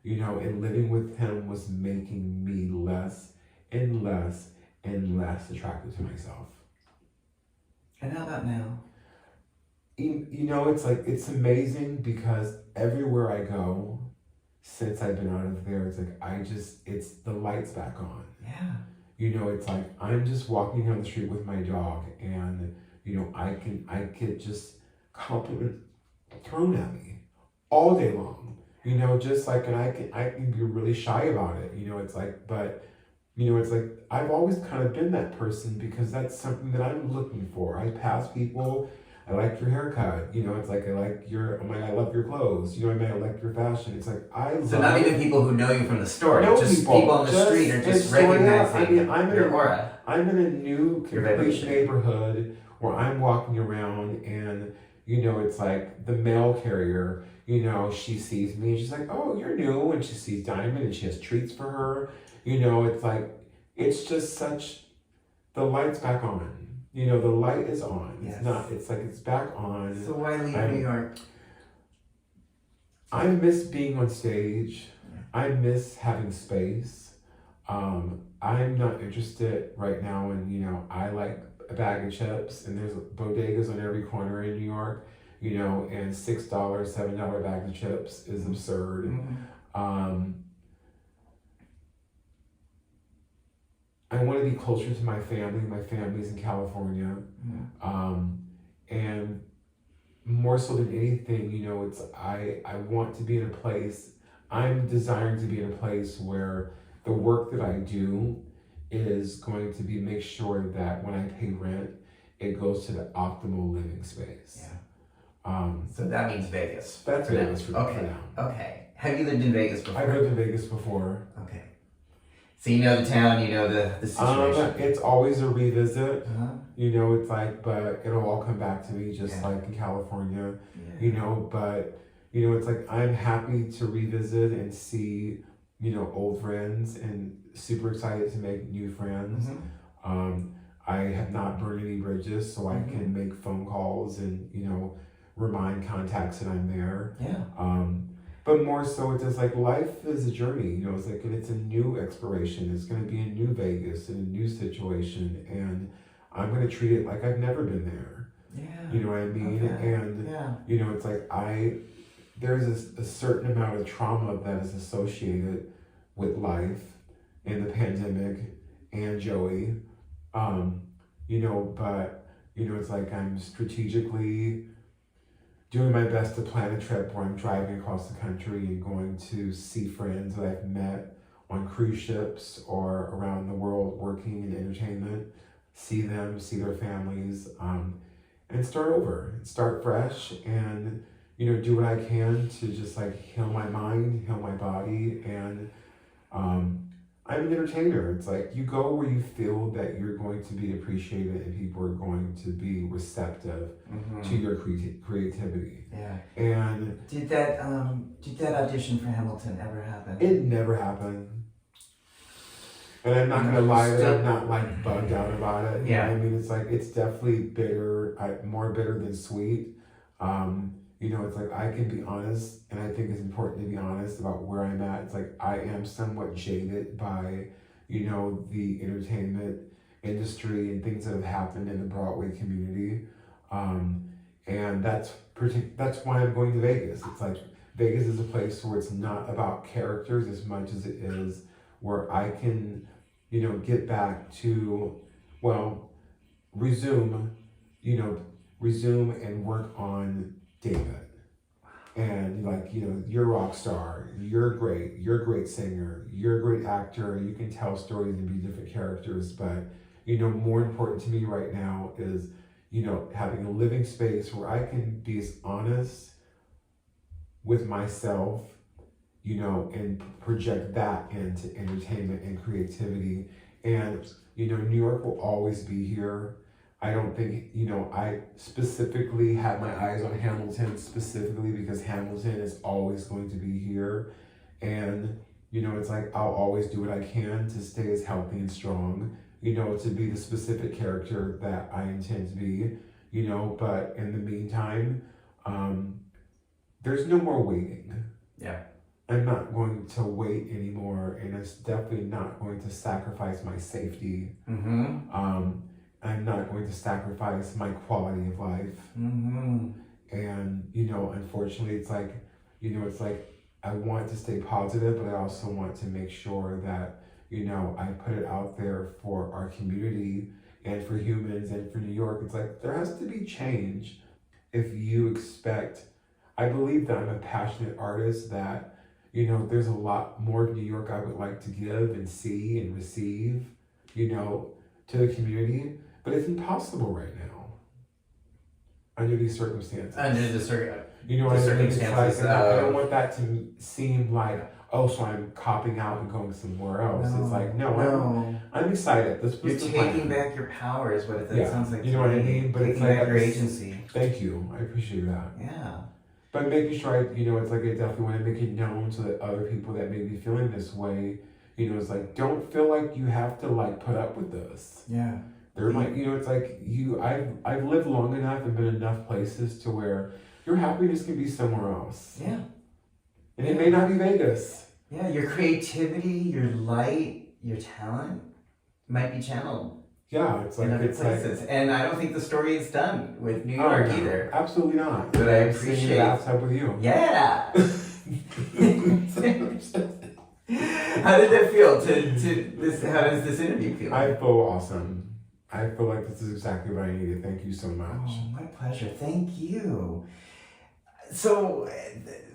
Speaker 2: You know, and living with him was making me less and less and less attracted to myself.
Speaker 1: And how about now?
Speaker 2: you know, it's like, it's amazing because everywhere I go since I've been out of there, it's like, it's the lights back on.
Speaker 1: Yeah.
Speaker 2: You know, it's like, I'm just walking down the street with my dog and, you know, I get just compliments thrown at me all day long. You know, just like, and I can be really shy about it. You know, it's like, but, you know, it's like, I've always kind of been that person because that's something that I'm looking for. I pass people, I like your haircut. You know, it's like, I like your, oh my God, I love your clothes. You know what I mean? I like your fashion. It's like,
Speaker 1: So not even people who know you from the store, just people on the street are just recognizing your aura.
Speaker 2: I'm in a new, complete neighborhood where I'm walking around and, you know, it's like the mail carrier, you know, she sees me and she's like, oh, you're new. And she sees Diamond and she has treats for her. You know, it's like, it's just such, the light's back on. You know, the light is on.
Speaker 1: Yes.
Speaker 2: It's not, it's like, it's back on.
Speaker 1: So why leave New York?
Speaker 2: I miss being on stage.
Speaker 1: Yeah.
Speaker 2: I miss having space. I'm not interested right now in, you know, I like a bag of chips and there's bodegas on every corner in New York, you know, and $6, $7 bag of chips is absurd.
Speaker 1: Mm-hmm.
Speaker 2: I want to be closer to my family. My family's in California.
Speaker 1: Mm-hmm.
Speaker 2: And more so than anything, you know, it's, I want to be in a place, I'm desiring to be in a place where the work that I do is going to be make sure that when I pay rent, it goes to the optimal living space.
Speaker 1: Yeah. So that means Vegas.
Speaker 2: That's Vegas for now.
Speaker 1: Okay. Have you lived in Vegas before?
Speaker 2: I've lived in Vegas before.
Speaker 1: Okay. So you know the town, you know the situation.
Speaker 2: It's always a revisit.
Speaker 1: Uh-huh.
Speaker 2: You know, it's like, but it'll all come back to me just like in California.
Speaker 1: Yeah.
Speaker 2: You know, but, you know, it's like, I'm happy to revisit and see, you know, old friends and super excited to make new friends.
Speaker 1: Mm-hmm.
Speaker 2: I have not burned any bridges, so I can make phone calls and, you know, remind contacts that I'm there.
Speaker 1: Yeah.
Speaker 2: But more so, it's just like, life is a journey, you know, it's like, and it's a new exploration. It's going to be a new Vegas and a new situation. And I'm going to treat it like I've never been there.
Speaker 1: Yeah.
Speaker 2: You know what I mean?
Speaker 1: Okay.
Speaker 2: And,
Speaker 1: yeah.
Speaker 2: you know, it's like, there's a certain amount of trauma that is associated with life and the pandemic and Joey. You know, but, you know, it's like, I'm strategically doing my best to plan a trip where I'm driving across the country and going to see friends that I've met on cruise ships or around the world working in entertainment, see them, see their families, and start over, start fresh, and, you know, do what I can to just like heal my mind, heal my body, and I'm an entertainer. It's like, you go where you feel that you're going to be appreciated and people are going to be receptive to your creativity.
Speaker 1: Yeah.
Speaker 2: And
Speaker 1: did that audition for Hamilton ever happen?
Speaker 2: It never happened. And I'm not gonna lie that I'm not like bugged out about it.
Speaker 1: Yeah.
Speaker 2: I mean, it's like, it's definitely bitter, more bitter than sweet. You know, it's like, I can be honest, and I think it's important to be honest about where I'm at. It's like, I am somewhat jaded by, you know, the entertainment industry and things that have happened in the Broadway community. And that's why I'm going to Vegas. It's like, Vegas is a place where it's not about characters as much as it is where I can, you know, get back to, well, resume and work on Damon. And like, you know, you're a rock star, you're a great singer, you're a great actor, you can tell stories and be different characters, but, you know, more important to me right now is, you know, having a living space where I can be as honest with myself, you know, and project that into entertainment and creativity. And, you know, New York will always be here. I don't think, you know, I specifically had my eyes on Hamilton specifically because Hamilton is always going to be here. And, you know, it's like, I'll always do what I can to stay as healthy and strong, you know, to be the specific character that I intend to be, you know, but in the meantime, there's no more waiting.
Speaker 1: Yeah.
Speaker 2: I'm not going to wait anymore, and it's definitely not going to sacrifice my safety. I'm I'm not going to sacrifice my quality of life.
Speaker 1: Mm-hmm.
Speaker 2: And, unfortunately, it's like I want to stay positive, but I also want to make sure that, I put it out there for our community and for humans and for New York. It's like there has to be change if you expect. I believe that I'm a passionate artist, that, there's a lot more of New York I would like to give and see and receive, to the community, but it's impossible right now under these circumstances.
Speaker 1: Under the
Speaker 2: What I mean?
Speaker 1: circumstances,
Speaker 2: It's like, I don't want that to seem like, oh, so I'm copping out and going somewhere else.
Speaker 1: No,
Speaker 2: It's like,
Speaker 1: no.
Speaker 2: I'm excited. This was
Speaker 1: You're
Speaker 2: the
Speaker 1: taking
Speaker 2: plan.
Speaker 1: back your power, is what it
Speaker 2: Yeah,
Speaker 1: sounds like.
Speaker 2: you know what I mean? But
Speaker 1: taking
Speaker 2: it's like
Speaker 1: back your agency.
Speaker 2: Thank you. I appreciate that.
Speaker 1: Yeah.
Speaker 2: But making sure it's like I definitely want to make it known so that other people that may be feeling this way, it's like, don't feel like you have to like put up with this.
Speaker 1: Yeah.
Speaker 2: There might, it's like I've lived long enough and been enough places to where your happiness can be somewhere else.
Speaker 1: Yeah.
Speaker 2: And it may not be Vegas.
Speaker 1: Yeah, your creativity, your light, your talent might be channeled
Speaker 2: Yeah, it's like
Speaker 1: in other
Speaker 2: it's
Speaker 1: places.
Speaker 2: like,
Speaker 1: And I don't think the story is done with New York
Speaker 2: no,
Speaker 1: either.
Speaker 2: absolutely not.
Speaker 1: But I
Speaker 2: I'm sitting in the
Speaker 1: appreciate-
Speaker 2: bathtub with you.
Speaker 1: Yeah. How did that feel to this? How does this interview feel?
Speaker 2: I feel awesome. I feel like this is exactly what I needed. Thank you so much.
Speaker 1: Oh, my pleasure. Thank you. So,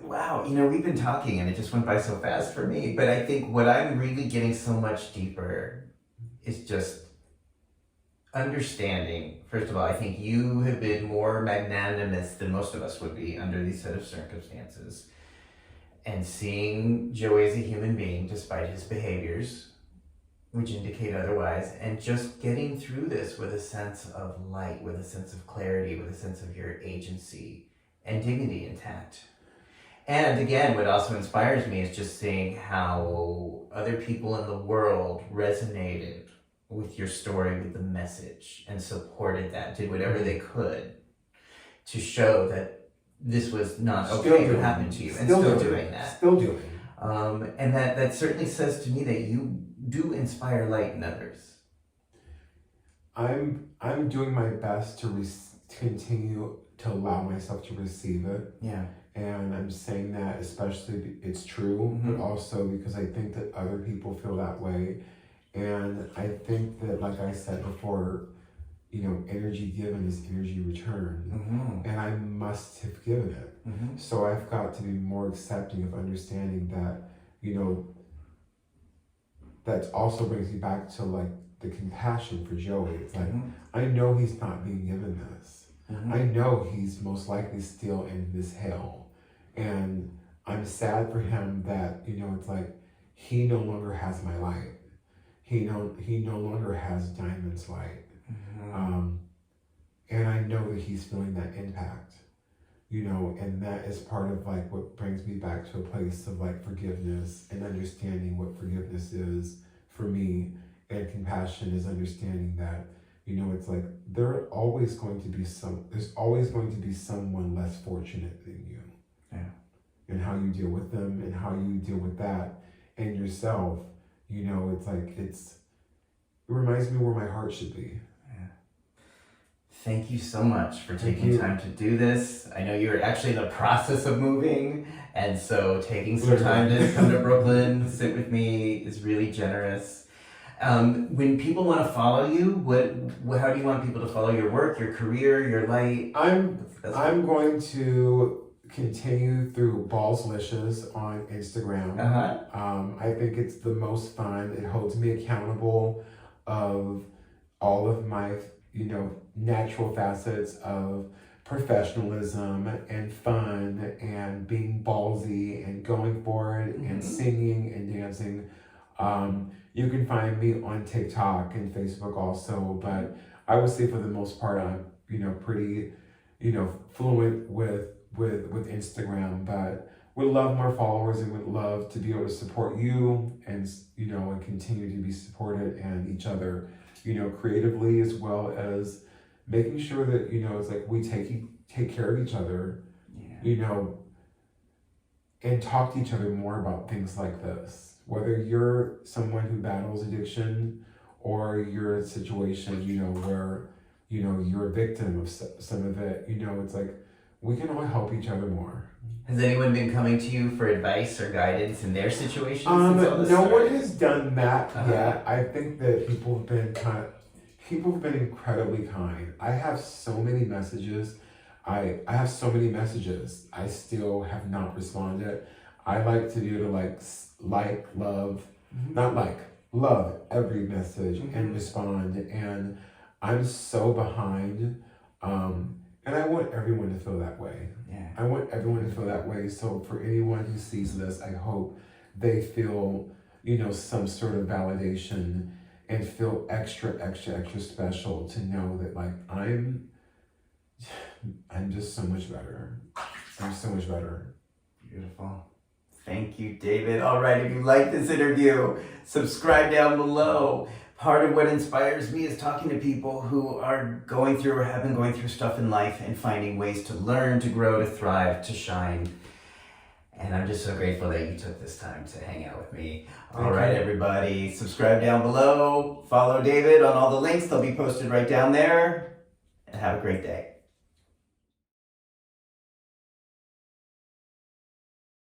Speaker 1: wow, we've been talking and it just went by so fast for me. But I think what I'm really getting so much deeper is just understanding. First of all, I think you have been more magnanimous than most of us would be under these set of circumstances. And seeing Joey as a human being, despite his behaviors, which indicate otherwise, and just getting through this with a sense of light, with a sense of clarity, with a sense of your agency and dignity intact. And again, what also inspires me is just seeing how other people in the world resonated with your story, with the message, and supported that, did whatever they could to show that this was not okay what happened to you, and still doing that.
Speaker 2: Still doing.
Speaker 1: And that certainly says to me that you do inspire light in others.
Speaker 2: I'm doing my best to continue to allow myself to receive it.
Speaker 1: Yeah.
Speaker 2: And I'm saying that especially it's true, but also because I think that other people feel that way. And I think that, like I said before, energy given is energy returned. And I must have given it. So I've got to be more accepting of understanding that, that also brings me back to like the compassion for Joey. It's like, I know he's not being given this. I know he's most likely still in this hell. And I'm sad for him that, it's like he no longer has my light. He no longer has Diamond's light. And I know that he's feeling that impact, and that is part of like what brings me back to a place of like forgiveness and understanding what forgiveness is for me, and compassion is understanding that, it's like there's always going to be someone less fortunate than you.
Speaker 1: Yeah.
Speaker 2: And how you deal with them and how you deal with that and yourself, it's like it reminds me where my heart should be.
Speaker 1: Thank you so much for taking time to do this. I know you're actually in the process of moving, and so taking some time to come to Brooklyn, sit with me is really generous. When people want to follow you, how do you want people to follow your work, your career, your light?
Speaker 2: I'm going to continue through Ballslicious on Instagram. I think it's the most fun. It holds me accountable of all of my natural facets of professionalism and fun and being ballsy and going for it and singing and dancing. You can find me on TikTok and Facebook also, but I would say for the most part I'm pretty fluent with Instagram, but would love more followers and would love to be able to support you and and continue to be supported and each other creatively, as well as making sure that it's like we take care of each other, and talk to each other more about things like this. Whether you're someone who battles addiction or you're in a situation where you know, you're a victim of some of it. You know, it's like we can all help each other more.
Speaker 1: Has anyone been coming to you for advice or guidance in their situations?
Speaker 2: No one has done that
Speaker 1: Uh-huh.
Speaker 2: yet. I think that people have been incredibly kind. I have so many messages. I have so many messages. I still have not responded. I like to be able to love, not love every message and respond. And I'm so behind. And I want everyone to feel that way.
Speaker 1: Yeah.
Speaker 2: I want everyone to feel that way. So for anyone who sees this, I hope they feel, you know, some sort of validation and feel extra special to know that like I'm just so much better. I'm so much better.
Speaker 1: Beautiful. Thank you, David. All right, if you like this interview, subscribe down below. Part of what inspires me is talking to people who are going through or have been going through stuff in life and finding ways to learn, to grow, to thrive, to shine. And I'm just so grateful that you took this time to hang out with me. All right, everybody, subscribe down below. Follow David on all the links. They'll be posted right down there. And have a great day.